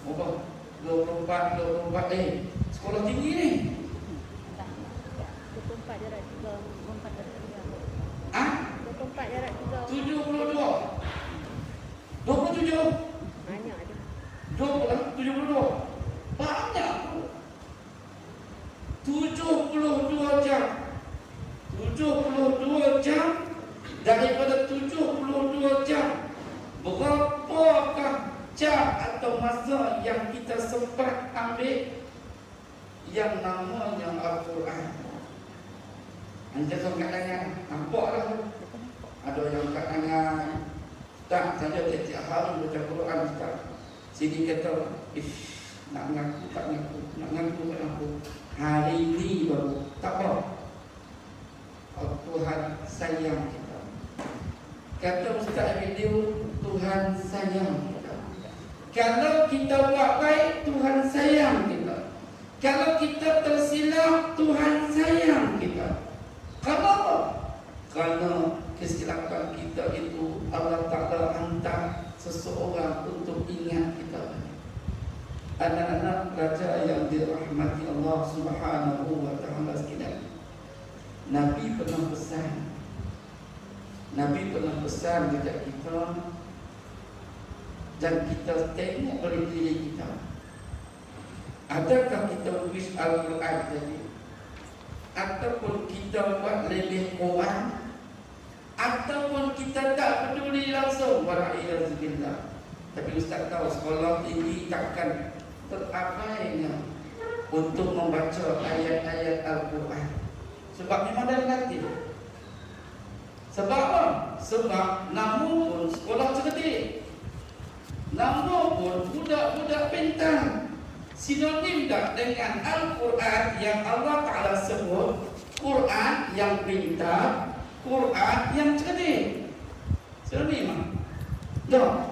Berapa? 24 sekolah tinggi ni. 24 jarak 3, 24 jarak 3. Ah? 24 jarak 3. 72. 27. Banyak ada. 72. Banyak. 72 jam. 72 jam. Daripada 72 jam, berapakah jam atau masa yang kita sempat ambil yang namanya Al-Quran? Anda kat tangan, nampaklah. Ada yang kat tangan, tak saja tiap-tiap hari baca Quran Ustaz. Sini kata, nak mengaku tak mengaku, nak mengaku tak mengaku. Hari ini baru, tak apa. Tuhan sayang kita. Kata Ustaz video, Tuhan sayang kita. Kalau kita buat baik, Tuhan sayang kita. Kalau kita tersilap, Tuhan sayang kita. Kenapa? Kerana kesilapan kita itu Allah Ta'ala hantar seseorang untuk ingat kita. Anak-anak raja yang dirahmati Allah Subhanahu wa Ta'ala sekalian, Nabi pernah pesan. Nabi pernah pesan kepada kita, dan kita tengok oleh diri kita. Adakah kita wish Al-Quran tadi? Ataupun kita buat lebih kurang, ataupun kita tak peduli langsung. Wa'alaikumsalam. Tapi Ustaz tahu sekolah tinggi takkan terabainya untuk membaca ayat-ayat Al-Quran. Sebab memang dah latih. Sebab apa? Sebab nama pun sekolah cerdik, nama pun budak-budak pintar. Sinonim tak dengan Al-Quran yang Allah Ta'ala sebut Quran yang pintar, Quran yang cerdik. Sinonim tak?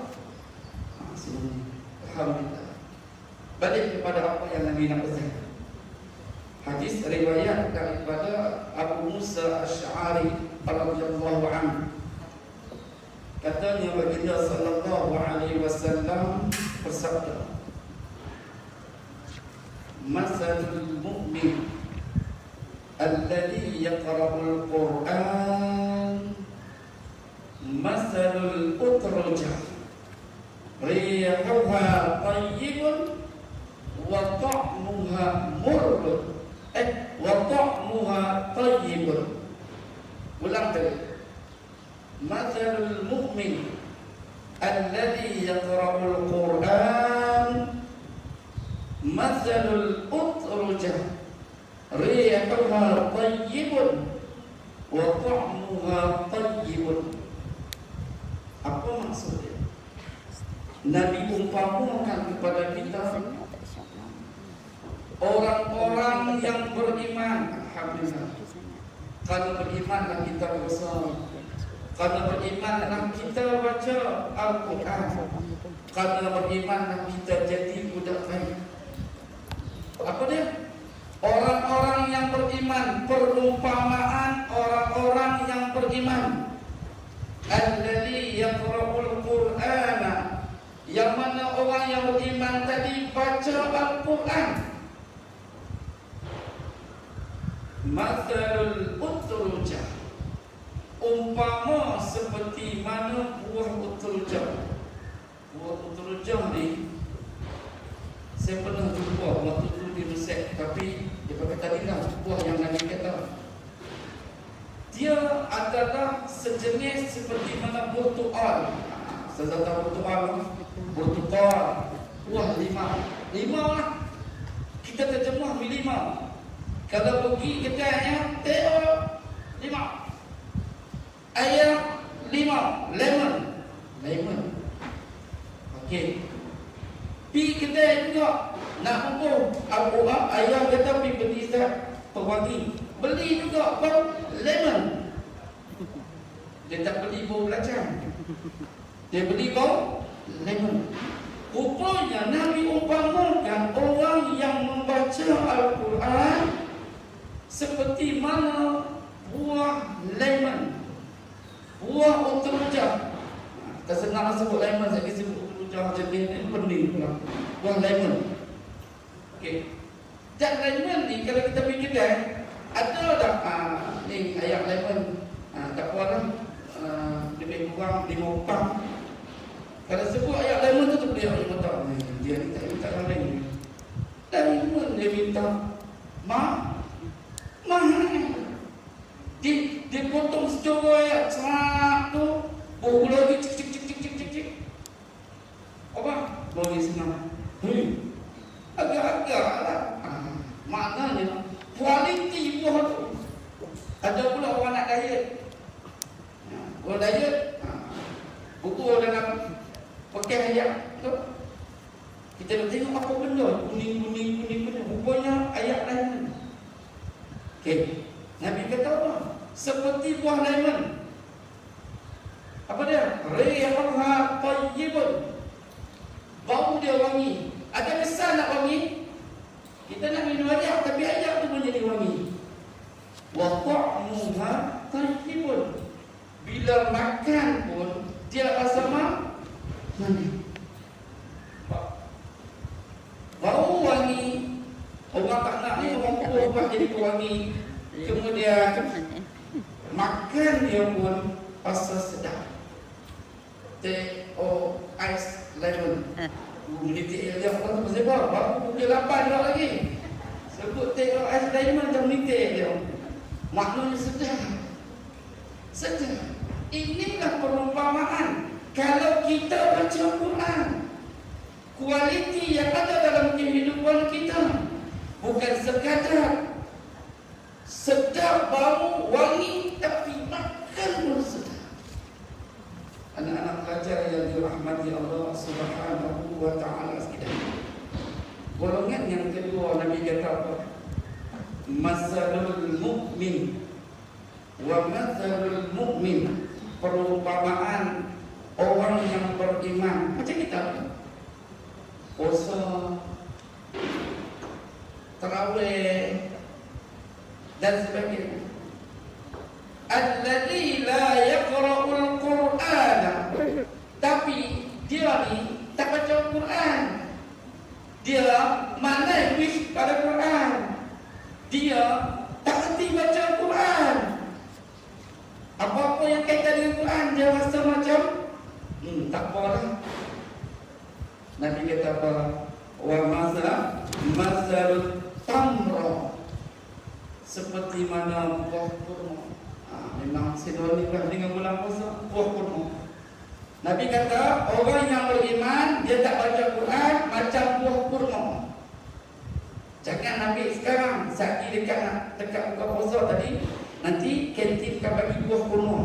Sinonim. Alhamdulillah. Balik kepada apa yang Nabi nak pesan. Hadis riwayat daripada Abu Musa Asy'ari radhiyallahu anhu. Katanya baginda sallallahu alaihi wasallam bersabda, Masalul mu'min alladhi yaqra'ul Qur'an masalul utrujah rihuha tayyibun wa ta'muha murrun wa ta'muha tayyibun. Ulang kali. Masalul mu'min alladhi yaqra'ul Qur'an masalul utrujah rihuha tayyibun wa ta'muha tayyibun. Apa maksudnya? Nabi umpamakan kepada kita orang-orang yang beriman. Alhamdulillah. Kerana berimanlah kita berusaha. Kerana berimanlah kita baca Al-Quran. Kerana berimanlah kita jadi budak baik. Apa dia? Orang-orang yang beriman, perumpamaan orang-orang yang beriman. Alladzi yaqra'ul Qur'ana, yang mana orang yang beriman tadi baca Al-Quran. Mathalul utrujah, umpama seperti mana buah utrujah. Buah utrujah ni saya pernah jumpa waktu tu di Mesir, tapi dia kata tadi lah buah yang Nabi kata. Dia adalah sejenis seperti mana burtuqal. Saya tahu burtuqal, burtuqal, buah lima lah. Kita terjemah lima. Kalau pergi kedainya, tengok 5. Ayam 5, lemon. Okey. Pergi kedai juga nak bubur, ayam kata pergi beli pewangi. Beli juga bau lemon. Dia tak beli bau belacan, dia beli bau lemon. Rupanya Nabi umpamakan orang yang membaca Al-Quran seperti mana buah lemon, buah utrujah. Kita senang sebut lemon, saya sebut utrujah jenis ni pening pula. Buah lemon. Okey. Dan lemon ni kalau kita pergi kedai, ada tak ni ayak lemon. Tak apalah. Lebih kurang 5 pound. Kalau sebut ayak lemon tu beli orang kata, dia ni tak minta lemon. Lemon dia minta mahal. Dia potong secara ayat serak tu, baru lagi cik. Apa? Bagi senang. Agak-agak lah. Maknanya kualiti buah tu. Ada pula orang nak diet. Orang diet, buku dalam pakai ayat tu. Kita nak tengok apa benda kuning. Rupanya ayat lemon. Okey. Nabi kata apa? Seperti buah lemon. Apa dia? Rihuha tayyibun. Bau dia wangi. Ada kesan nak wangi? Kita nak minum ayat, tapi ayat tu pun jadi wangi. Wa ta'muha tayyibun. Bila makan pun dia rasa manis. Bau wangi. Orang tak nak ni, orang tua buat jadi wangi. Kemudian makan dia pun rasa sedap. Teh ais lemon. Menitik dia orang tu pasal apa? Baru pukul 8 dah lagi. Sebut teh ais lemon macam menitik dia. Maknanya sedap. Inilah perumpamaan. Kalau kita baca Quran, kualiti yang ada dalam kehidupan kita bukan sekadar sedap bau wangi, tapi makan pun sedap. Anak-anak pelajar yang dirahmati Allah Subhanahu wa taala sekalian. Golongan yang kedua Nabi kata apa? Masalul mu'min wa masalul mu'min, perumpamaan orang yang beriman. Macam kita puasa, tarawih dan sebagainya. Alladzi la yaqra'ul Qur'ana, tapi dia ni tak baca Quran. Dia mana wish pada Quran. Dia tak hati baca Quran. Apa-apa yang kaitan dengan Quran dia rasa macam tak apalah. Nabi kata apa? Wa masalul tamra, seperti mana buah kurma. Memang sidonik lah dengan bulan puasa, buah kurma. Nabi kata orang yang beriman dia tak baca Quran macam buah kurma. Jangan Nabi sekarang saat ni dekat buka puasa tadi, nanti kantin akan bagi buah kurma.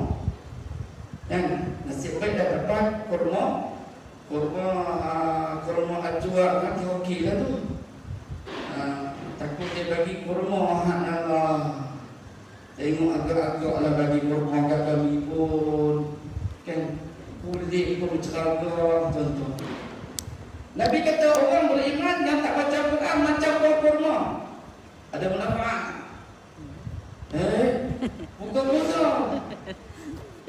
Dan nasib baik dah dapat kurma ajwa kan okey lah tu. Takut dia saya bagi kurma Allah. Tengok agak-agak lah bagi kurma kat kami pun. Kan kulit pun ceragah tuan-tuan. Nabi kata orang beriman yang tak baca Quran macam buah kurma. Ada manfaat. Bukan musuh.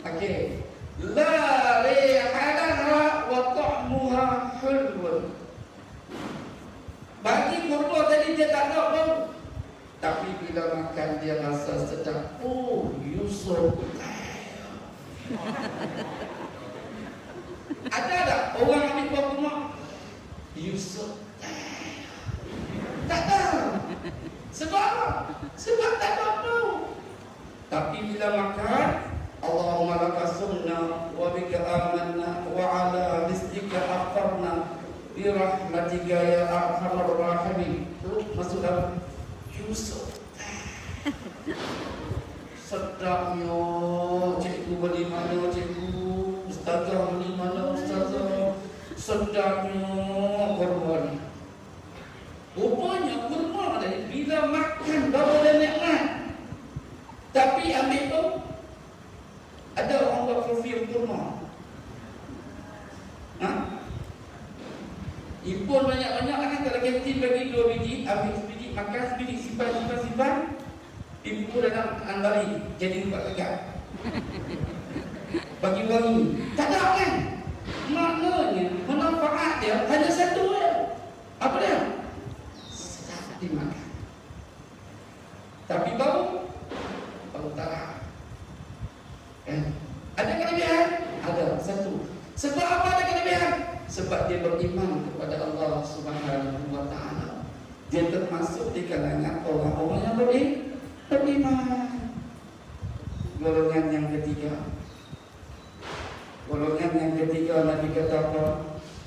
Okey. La rihalaha wa ta'muha hulwun. Bagi kurma tadi dia tak ada bau, tapi bila makan dia rasa sedap. Oh, Yusuf. Ada tak orang ambil buah kurma? Yusuf. Tak ada. Sebab apa? Sebab tak ada bau. Tapi bila makan, Allahumma laka sumna wa bika amanna wa ala rizqika aftarna bi rahmatika ya arhamar rahimin. Masuk dalam Yusuf. Sedapnya. Cikgu beli mana cikgu? Ustazah beli mana ustazah? Sedapnya kurma ni. Rupanya kurma ni bila makan baru ada nikmat. Tapi ambil tu, ada orang buat profil kurma. Impun banyak-banyak kan, kalau kantin bagi 2 biji, ambil sebiji, makan sebiji, simpan. Impun dalam anbari, jadi 4 tegak. Bagi wangi. Tak ada kan? Maknanya, manfaat dia hanya satu je. Apa dia? Sedap dimakan. Tapi bau utara. Ada kelebihan? Ada. Satu. Sebab apa ada kelebihan? Sebab dia beriman kepada Allah Subhanahu wa ta'ala. Dia termasuk di kalangan orang-orang yang beriman. Golongan yang ketiga. Nabi kata apa?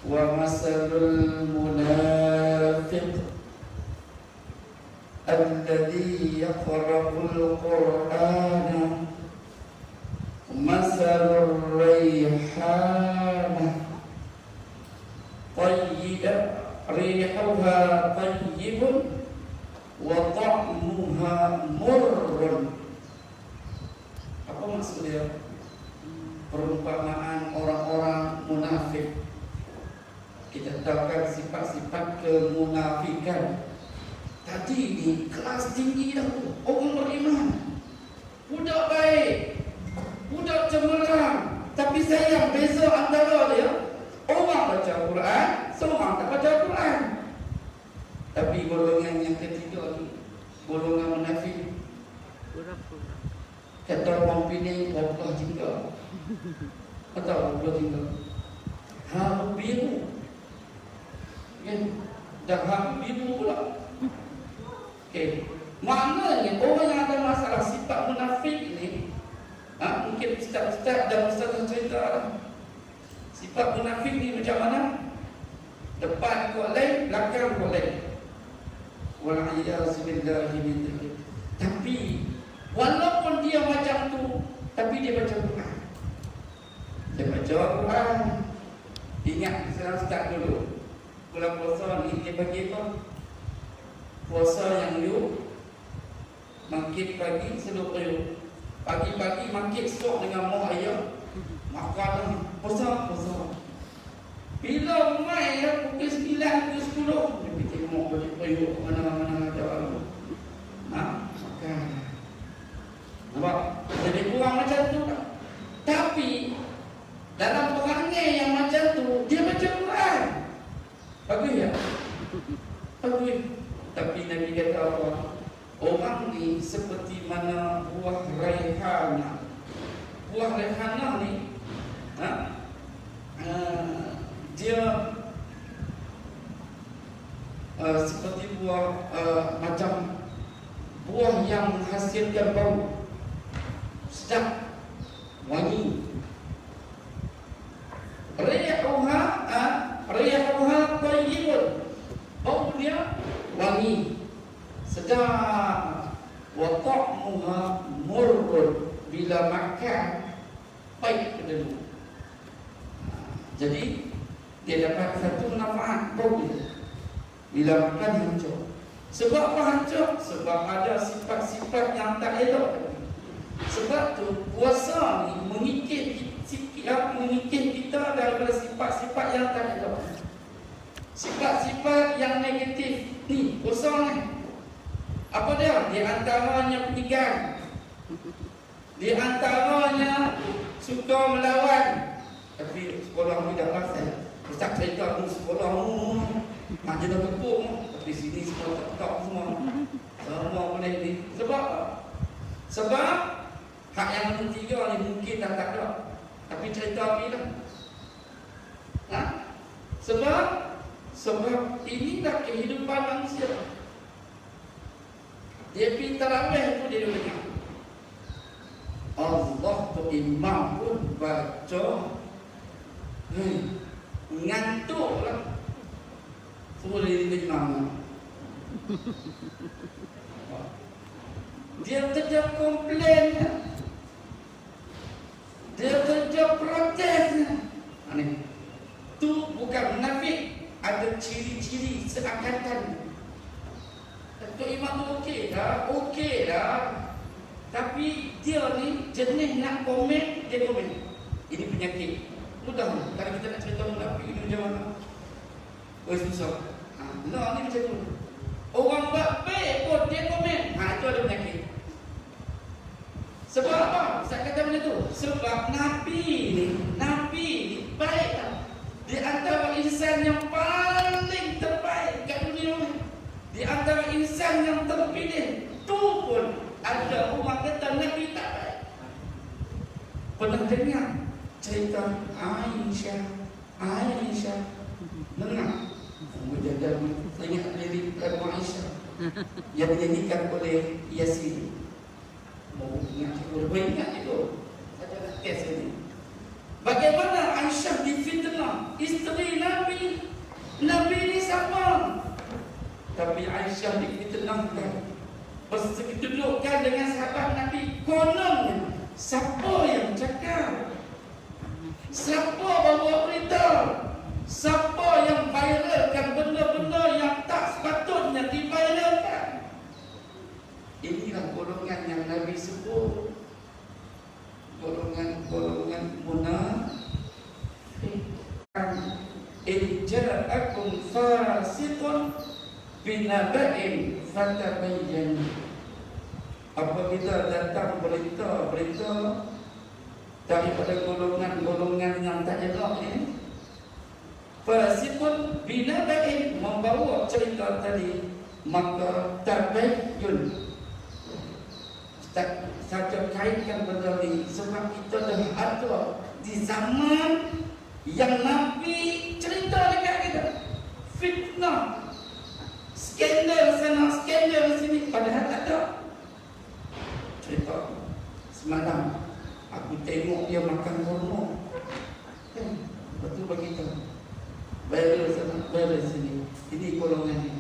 Wa masalul munafiq alladhi yaqra'ul Qur'ana masalur rayhana rihuha tayyibun wa ta'muha murrun. Apa maksud dia? Perumpamaan orang-orang munafik. Kita tahu kan sifat-sifat kemunafikan. Tadi ni kelas tinggi dah tu. Orang beriman, budak baik, budak cemerlang. Tapi sayang, beza antara dia, orang baca Quran, seorang tak baca Quran. Tapi golongan yang ketiga ni, golongan munafik. Kata orang Penang, berapa jingga? Atau berapa jingga? Haru biru. Dah haru biru pula. Maknanya orang yang ada masalah sifat munafik ni, mungkin ustaz-ustaz dan ustaz cerita sifat munafik ni macam mana? Depan kuat lain, belakang kuat lain. Wa'iyyazubillahi min dzalik. Tapi walaupun dia macam tu, tapi dia baca Quran. Dia baca Quran. Ingat saya start dulu. Bulan puasa ni dia bagi apa? Puasa yang you mangkit pagi seduk you. Pagi-pagi mangkit stok dengan muak ayam. Makan puasa. Bila mai ya pukul 9, pukul 10, dia pergi tengok baju mana-mana ada orang. Makan. Nampak? Jadi kurang macam tu tak? Tapi dalam perangai yang macam tu, dia baca Quran. Bagus ya? Bagus. Tapi Nabi kata apa? Orang ni seperti mana buah raihana. Buah raihana ni dia seperti buah macam buah yang menghasilkan bau sedap, wangi. Rihuha tayyibun. Bau dia wangi, sedap. Wa ta'muha murrun. Bila makan pahit ke dalam. Jadi dia dapat satu manfaat bau dia. Bila makan hancur. Sebab apa hancur? Sebab ada sifat-sifat yang tak elok. Sebab tu puasa ni mengikir kita daripada sifat-sifat yang tak elok. Sifat-sifat yang negatif ni puasa ni. Apa dia? Di antaranya penigan. Di antaranya suka melawan. Tapi sekolah ni dah pasal. Ustaz cerita sekolah mak jenis kepung. Tapi sini semua tak semua. Semua boleh ni. Sebab apa? Sebab hak yang nombor 3 ni mungkin dah tak ada. Tapi cerita apa dah? Ha? Sebab inilah kehidupan manusia. Dia pergi tarawih tu dia dengar Allah tu imam pun baca ngantuk lah. Semua dia imam. Dia kerja komplain, dia kerja protes. Aneh. Tu bukan munafik. Ada ciri-ciri seangkatan. Tok imam tu okey dah. Tapi dia ni jenis nak komen, dia komen. Ini penyakit. Mudah. Kalau kita nak cerita munafik ini macam mana? Susah. Lah ni macam tu. Orang buat baik pun dia komen. Itu ada penyakit. Sebab apa? Saya kata macam tu. Sebab Nabi ni baik tak? Di antara insan yang paling terbaik kat dunia ni. Di antara insan yang terpilih. Tu pun ada orang kata Nabi tak baik. Pernah dengar cerita Aisyah. Dengar? Saya ingat lirik lagu Aisyah yang dinyanyikan oleh Yasin. Mau ingat itu. Saya nak test ini. Bagaimana Aisyah difitnah isteri Nabi. Nabi ni siapa? Tapi Aisyah difitnahkan, bersekedudukkan dengan sahabat Nabi. Kononnya siapa yang cakap? Siapa bawa berita? Siapa yang viralkan benda-benda yang tak sepatutnya diviralkan? Inilah golongan yang Nabi sebut, golongan munafik. In ja'akum fasiqun binaba'in fatabayyanu. Apabila datang berita daripada golongan yang tak elok ni, fasiqun binaba'in, membawa cerita tadi, maka tabayyun, tak saja kaitkan benda ni. Sebab kita dah ada di zaman yang Nabi cerita dekat kita, fitnah, skandal sana, skandal sini, padahal tak ada. Cerita semalam aku tengok dia makan kurma, betul begitu, viral sana, viral sini. Ini golongan ni.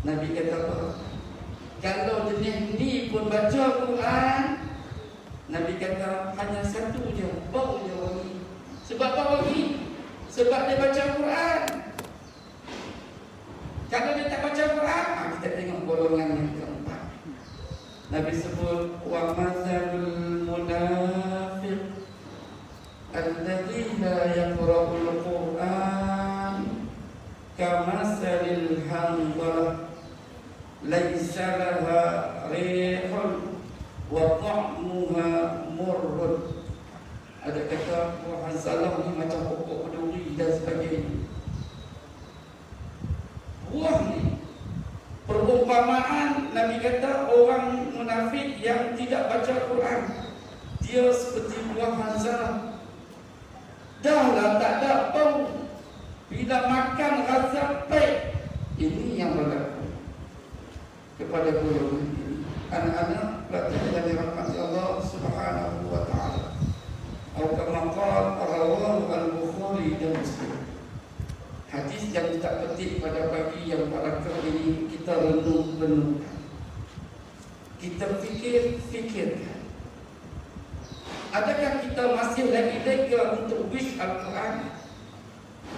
Nabi kata apa? Kalau jenis ni pun baca Quran, Nabi kata hanya satu je, bau je wangi. Sebab apa wangi? Sebab dia baca Quran. Kalau dia tak baca Quran, kita tengok golongan yang keempat. Nabi sebut wa mazalul munafiq alladzi la yaqra'ul Quran kamasalil hanzalah laisa laha rihun wa ta'muha murrun. Ada kata hanzalah ni macam pokok duri dan sebagainya. Buah ni perumpamaan Nabi kata orang munafik yang tidak baca Quran, dia seperti buah hanzalah. Dahlah tak ada bau, bila makan rasa pahit. Ini yang berlaku kepada golongan ini. Anak-anak pelajar yang dirahmati Allah Subhanahu wa taala. Atau kama qala rawahu al-Bukhari dan Muslim. Hadis yang tak petik pada pagi yang barakah ini kita renung-renungkan. Kita fikirkan. Adakah kita masih lagi lega untuk wish Al-Quran?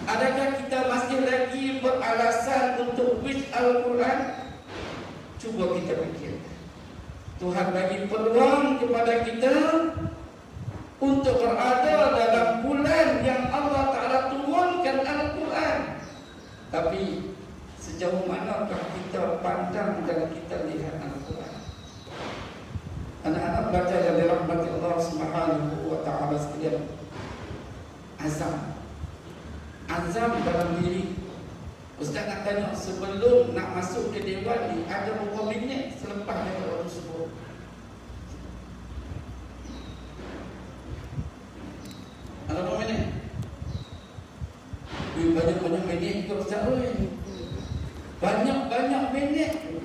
Adakah kita masih lagi beralasan untuk wish Al-Quran? Cuba kita fikir. Tuhan bagi peluang kepada kita untuk berada dalam bulan yang Allah Ta'ala turunkan Al-Quran. Tapi sejauh manakah kita pandang dan kita lihat Al-Quran? Anak-anak baca yang dirahmati Allah Subhanahu wa Ta'ala sekalian, azam dalam diri. Ustaz nak tanya, sebelum nak masuk ke dewan ni, ada berapa minit selepas dia waktu subuh? Ada berapa minit? Banyak-banyak minit ke Ustaz? Banyak-banyak minit.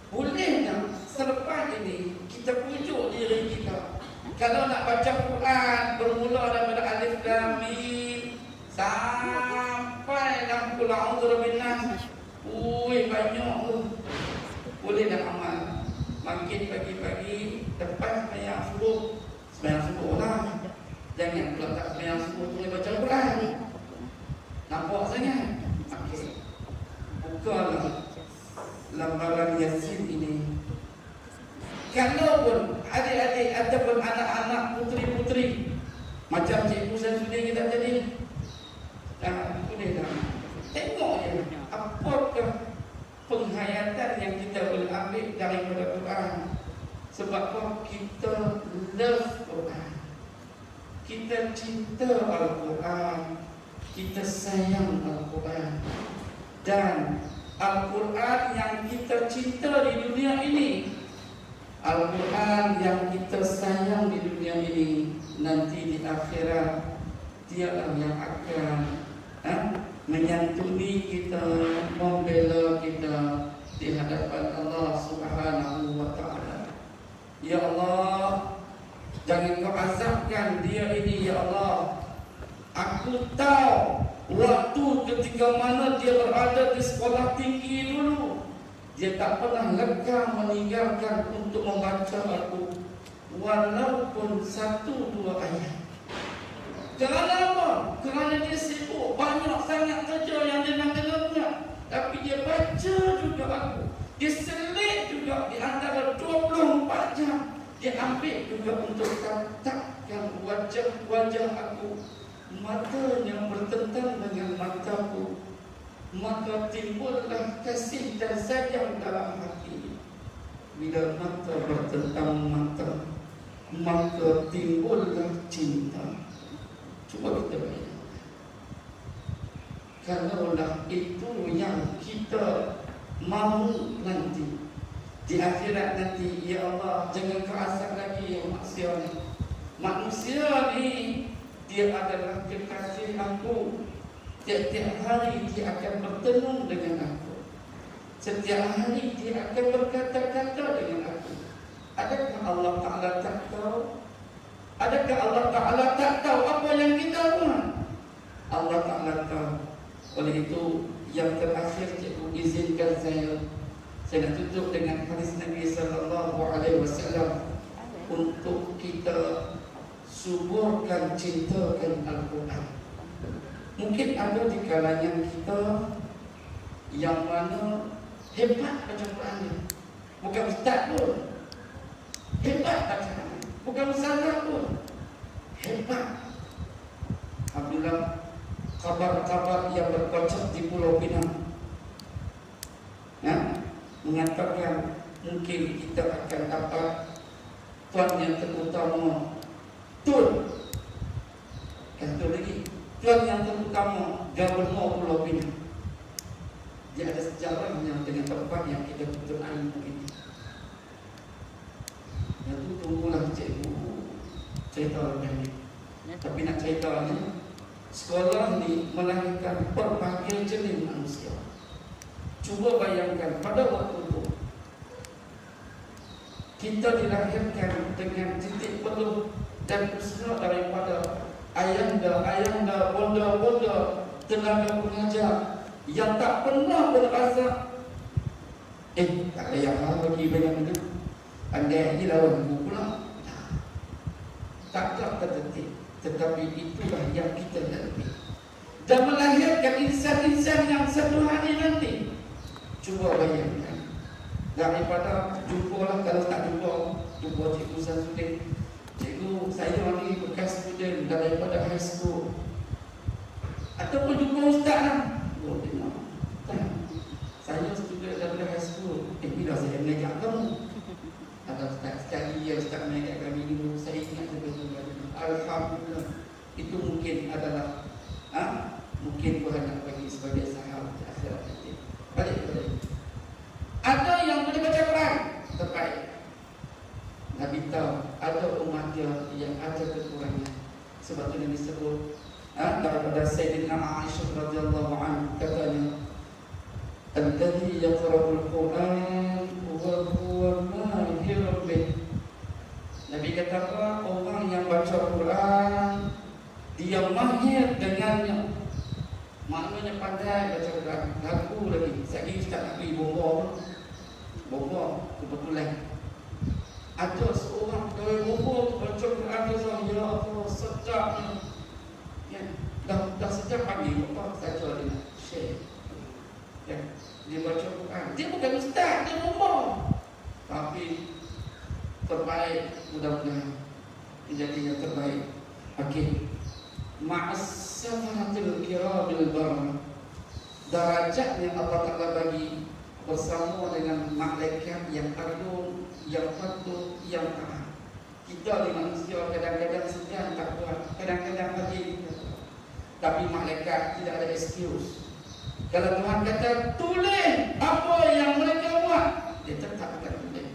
Boleh tak selepas ini kita pujuk diri kita? Kalau nak baca Quran bermula daripada Alif Lam Mim sampai dah Qul a'udzu birabbinas. Banyak tu. Boleh dah amal. Makin pagi-pagi lepas sembahyang subuh lah. Jangan pula tak sembahyang subuh tu baca Quran. Nampak sangat. Okey. Bukalah lembaran Yasin ini. Kalau pun adik-adik ataupun anak-anak puteri-puteri macam cikgu saya sudah kita tadi, boleh dah tengok je apakah penghayatan yang kita boleh ambil daripada Quran. Sebab kita love Quran, kita cinta Al-Quran, kita sayang Al-Quran. Dan Al-Quran yang kita cinta di dunia ini, Al-Quran yang kita sayang di dunia ini, nanti di akhirat dialah yang akan menyantuni kita, membela kita di hadapan Allah Subhanahu wa Ta'ala. Ya Allah, jangan kau azabkan dia ini, ya Allah. Aku tahu waktu ketika mana dia berada di sekolah tinggi dulu, dia tak pernah lekang meninggalkan untuk membaca aku walaupun 1-2 ayat. Kerana apa? Kerana dia sibuk, banyak sangat kerja yang dia nak kena buat. Tapi dia baca juga aku. Dia selit juga di antara 24 jam. Dia ambil juga untuk tatapkan wajah-wajah aku. Matanya bertentang dengan mataku, maka timbullah kasih dan sayang dalam hati. Bila mata bertentang mata, maka timbullah cinta. Cuba kita bayangkan, kalaulah itu yang kita mahu nanti di akhirat nanti, ya Allah, jangan kau azab lagi manusia ni. Manusia ni dia adalah kekasih aku. Setiap hari dia akan bertemu dengan aku. Setiap hari dia akan berkata-kata dengan aku. Adakah Allah Ta'ala tak tahu? Adakah Allah Ta'ala tak tahu apa yang kita buat? Allah Ta'ala tahu. Oleh itu, yang terakhir cikgu izinkan saya nak tutup dengan hadis Nabi SAW untuk kita suburkan, cintakan Al-Quran. Mungkin ada di kalangan kita yang mana hebat baca Quran ni, bukan ustaz pun, hebat baca, bukan ustazah pun, hebat. Alhamdulillah, kabar-kabar yang berkocok di Pulau Pinang mengatakan mungkin kita akan dapat tuan yang terutama, kata lagi, tuan yang terutama Gubernur Pulau Pinang. Dia ada sejarahnya dengan tempat yang kita tuntut ilmu ini. Yang itu tunggulah cikgu cerita lebih lanjut. Tapi nak ceritanya, sekolah ni melahirkan berbagai jenis manusia. Cuba bayangkan pada waktu itu kita dilahirkan dengan titik peluh dan usaha daripada ayanda, bonda, tenaga pengajar yang tak pernah berasa tak ada yang hal bagi banyak itu. Andai ini lawan ibu pula, tak terdetik. Tetapi itulah yang kita lalui. dan melahirkan insan-insan yang satu hari nanti. Cuba bayangkan, daripada jumpalah, kalau tak jumpa Cikgu Samsudin. Cikgu, saya ni bekas student daripada high school, ataupun jumpa ustaz lah. Oh, tengok, saya student daripada high school. Bila saya mengajak kamu, ada ustaz sekali ya, ustaz mengajak kami dulu, saya ingat betul-betul. Alhamdulillah, itu mungkin adalah mungkin Tuhan nak bagi sebagai sahabat akhirat nanti. Balik. Ada yang boleh baca Quran terbaik. Nabi tahu ada umat dia yang ada kekurangan. Sebab itu Nabi sebut daripada Sayyidina Aisyah radhiyallahu anha, katanya, alladhi yaqra'ul Quran wa huwa mahirun bih. Nabi kata apa? Orang yang baca Quran, dia mahir dengannya. Maknanya pandai baca Quran. Lagu lagi. Saya ustaz nak pergi Bogor kebetulan. Ada seorang pegawai Bogor baca Quran, dia kata, ya Allah, sedapnya. Ya, dah sedap pagi apa saja dia nak share. Ya, dia baca Quran. Dia bukan ustaz, dia Bogor. Tapi terbaik, mudah-mudahan menjadi yang terbaik. Okey. Ma'as-safaratil kiramil barah. Darajat yang Allah Ta'ala bagi bersama dengan malaikat yang agung, yang patuh, yang taat. Kita ni manusia kadang-kadang segan tak buat, kadang-kadang rajin kita buat. Tapi malaikat tidak ada excuse. Kalau Tuhan kata tulis apa yang mereka buat, dia tetap akan tulis.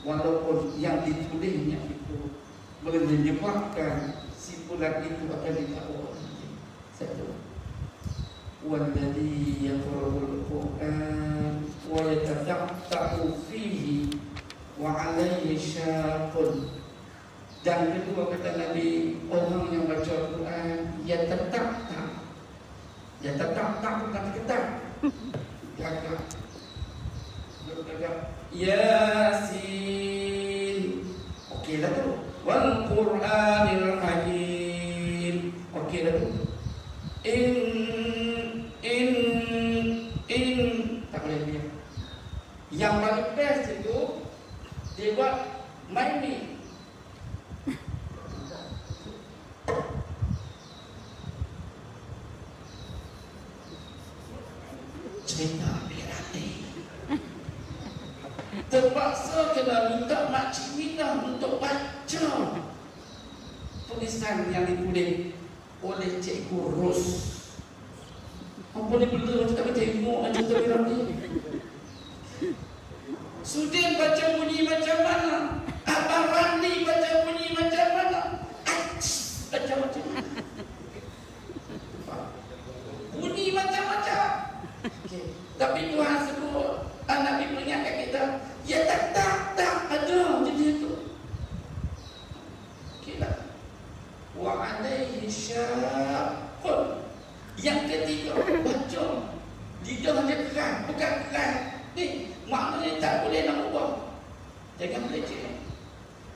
Walaupun yang ditulisnya itu boleh menyebabkan simpulan itu akan dibawa nanti. Satu, walladhi yaqra'ul Qur'an wa yatadabba'u fihi wa 'alaihi syaqun. Dan kedua, kata Nabi, orang yang baca Quran, dia tetap bukan ketat. Jaga. Yasin. Okeylah tu. Wal Qur'anil Hakim. Okeylah tu. Tak boleh dia. Yang paling best itu dia buat main ni. Cerita berarti terpaksa kena minta makcik Minah untuk baca tulisan yang ditulis oleh Cikgu Ros. Apa ni benda macam tak tengok macam cerita berarti. Sudin baca bunyi macam mana, Abang Randi baca bunyi macam mana, baca macam mana, bunyi macam-macam. Okay. Tapi Tuhan sebut, Nabi mengingatkan kita, ya tak ada jadi itu. Okeylah. Wa 'alaihi syaqun. Yang ketiga, baca. Lidah dia keras, bukan keras. Ni maknanya tak boleh nak ubah. Jangan meleceh.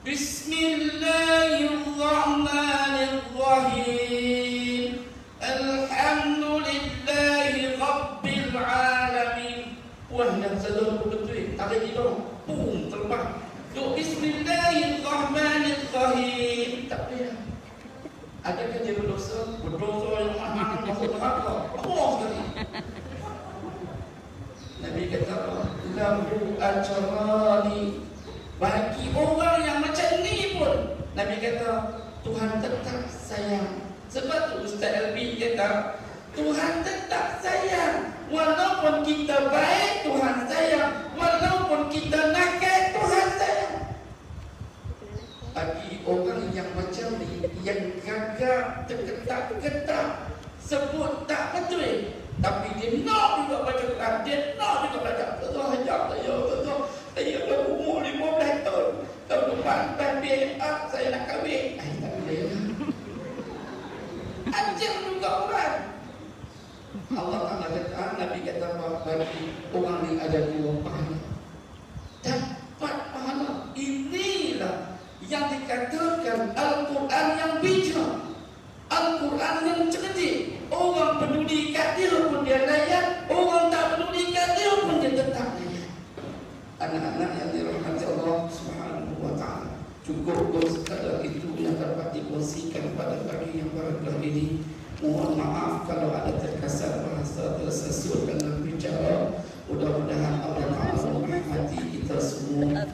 Bismillahirrahmanirrahim. Alhamdulillahi Rabbil Alamin. Wah, yang selalu betul. Tak ada hidup. Boom, terbang. Bismillahirrahmanirrahim. Tak boleh. Adakah dia berdosa? Berdosa yang mahal masuk neraka. Allah sekali. Nabi kata, lahu ajrani. Bagi orang yang macam ni pun, Nabi kata, Tuhan tetap sayang. Sebab tu Ustaz Albi kata, Tuhan tetap sayang. Walaupun kita baik, Tuhan sayang. Walaupun kita nakal, Tuhan sayang. Bagi orang yang macam ni, yang gagap, terketak-ketak, sebut tak betul, tapi dia nak juga baca Quran, dia nak juga baca. Betul hajab saya, betul. Saya dah umur 15 tahun. Tahun depan, biar saya nak kahwin. Tak boleh. Ajar juga Quran. Allah Ta'ala kata, Nabi kata apa? Bagi orang ni ada dua pahala. Dapat pahala. Inilah yang dikatakan Al-Quran yang bijak, Al-Quran yang cerdik. Orang anak-anak yang dirahmati Allah Subhanahu wa taala. Cukup sekadar itu yang dapat dikongsikan pada pagi yang berkah ini. Mohon maaf kalau ada terkesan bahasa tersesul dalam bicara. Mudah-mudahan Allah Taala merahmati kita semua.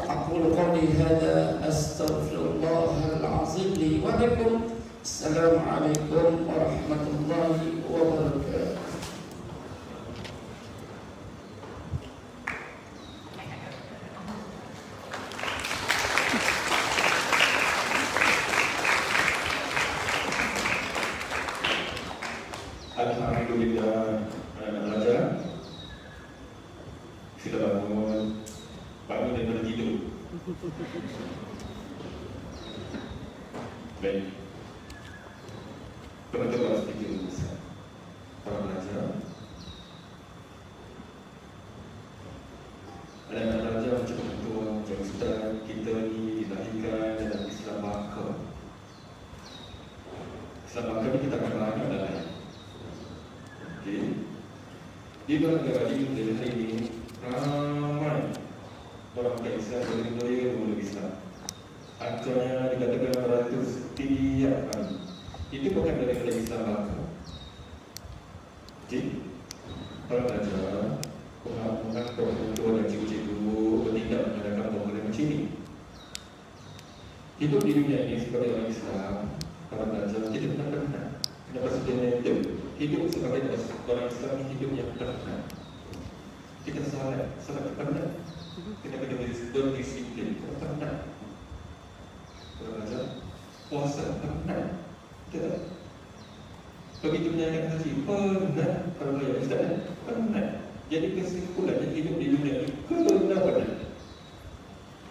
Aqulu qawli hadza astaghfirullahal azim li wa lakum. Assalamualaikum warahmatullahi wabarakatuh. Alhamdulillah, anak-anak belajar. Sila bangun daripada tidur. Baik. Penonton kelas 3 para belajar. Anak-anak belajar macam tua, macam Ustaz, kita ni dilahirkan dalam Islam Baka. Islam Baka ni kita akan belajar dalam di dalam negara ini hari ini ramai orang Islam berlindung menurut Islam. Akhirnya dikatakan beratus setiap hari. Itu bukan daripada Islam Baka. Jadi, para pelajar, pengakuan tua dan cikgu-cikgu bertindak mengadakan program macam ini. Hidup di dunia ini sebagai orang Islam, para pelajar kita benar-benar dapat sentimental. Hidup sebagai orang Islam ni hidup yang tenang. Kita salat tenang. Kita kena berdisiplin tenang. Belajar puasa tenang. Kita begitu menjalankan haji penat. Kalau bayar Ustaz penat. Jadi kesimpulannya hidup di dunia ini kena penat.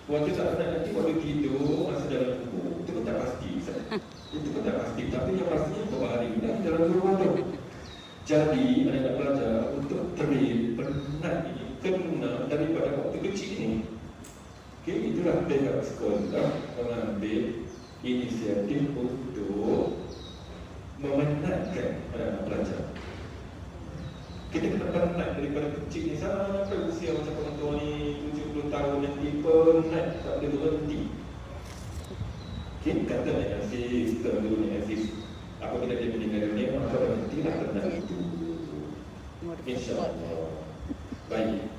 Waktu tak penat nanti waktu tidur masa dalam buku itu tak pasti Ustaz. Itu pun tak pasti, tapi yang pastinya beberapa hari ini dalam waktu. Jadi, anak-anak belajar untuk train penat ini kena daripada waktu kecil ini. Okay, itulah pihak sekolah mengambil inisiatif untuk memenatkan anak-anak belajar. Kita kena penat daripada kecil ni sampai usia macam orang tua ni 70 tahun nanti penat, tak boleh berhenti. Okay, kata Nek Aziz, kita dulu Nek Aziz, apabila dia meninggal dunia, maka berhentilah penat itu. InsyaAllah. Baik,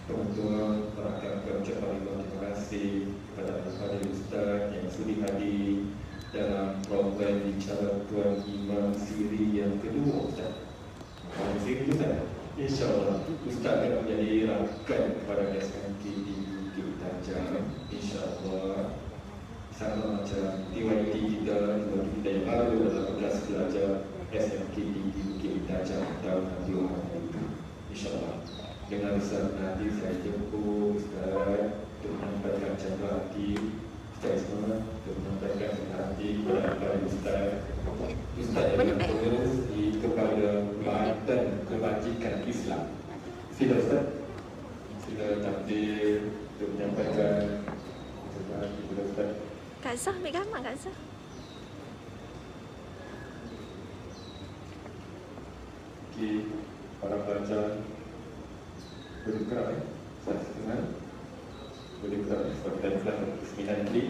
tuan-tuan, para kakak ucapan terima kasih kepada Al-Fadhil Ustaz yang sudi hadir dalam program bicara Tuan Imam Siri yang kedua Ustaz. Imam Siri itu Ustaz, InsyaAllah Ustaz akan menjadi rakan kepada SMK di Bukit Tajam. InsyaAllah sama macam TYT kita yang baru dalam kelas belajar SMK di Bukit Tajam tahun 2000 itu. InsyaAllah dengan besar nanti saya jemput Ustaz untuk menyampaikan cakap hati Ustaz semua untuk menyampaikan cakap hati kepada Ustaz. Ustaz yang terus kepada Badan Kebajikan Islam. Sila Ustaz, sila takdir untuk menyampaikan cakap hati kepada Ustaz. Kak Zah ambil gambar Kak Zah. Okay, para pelajar boleh gerak Saya setengah boleh gerak sebab kita telah 9 klik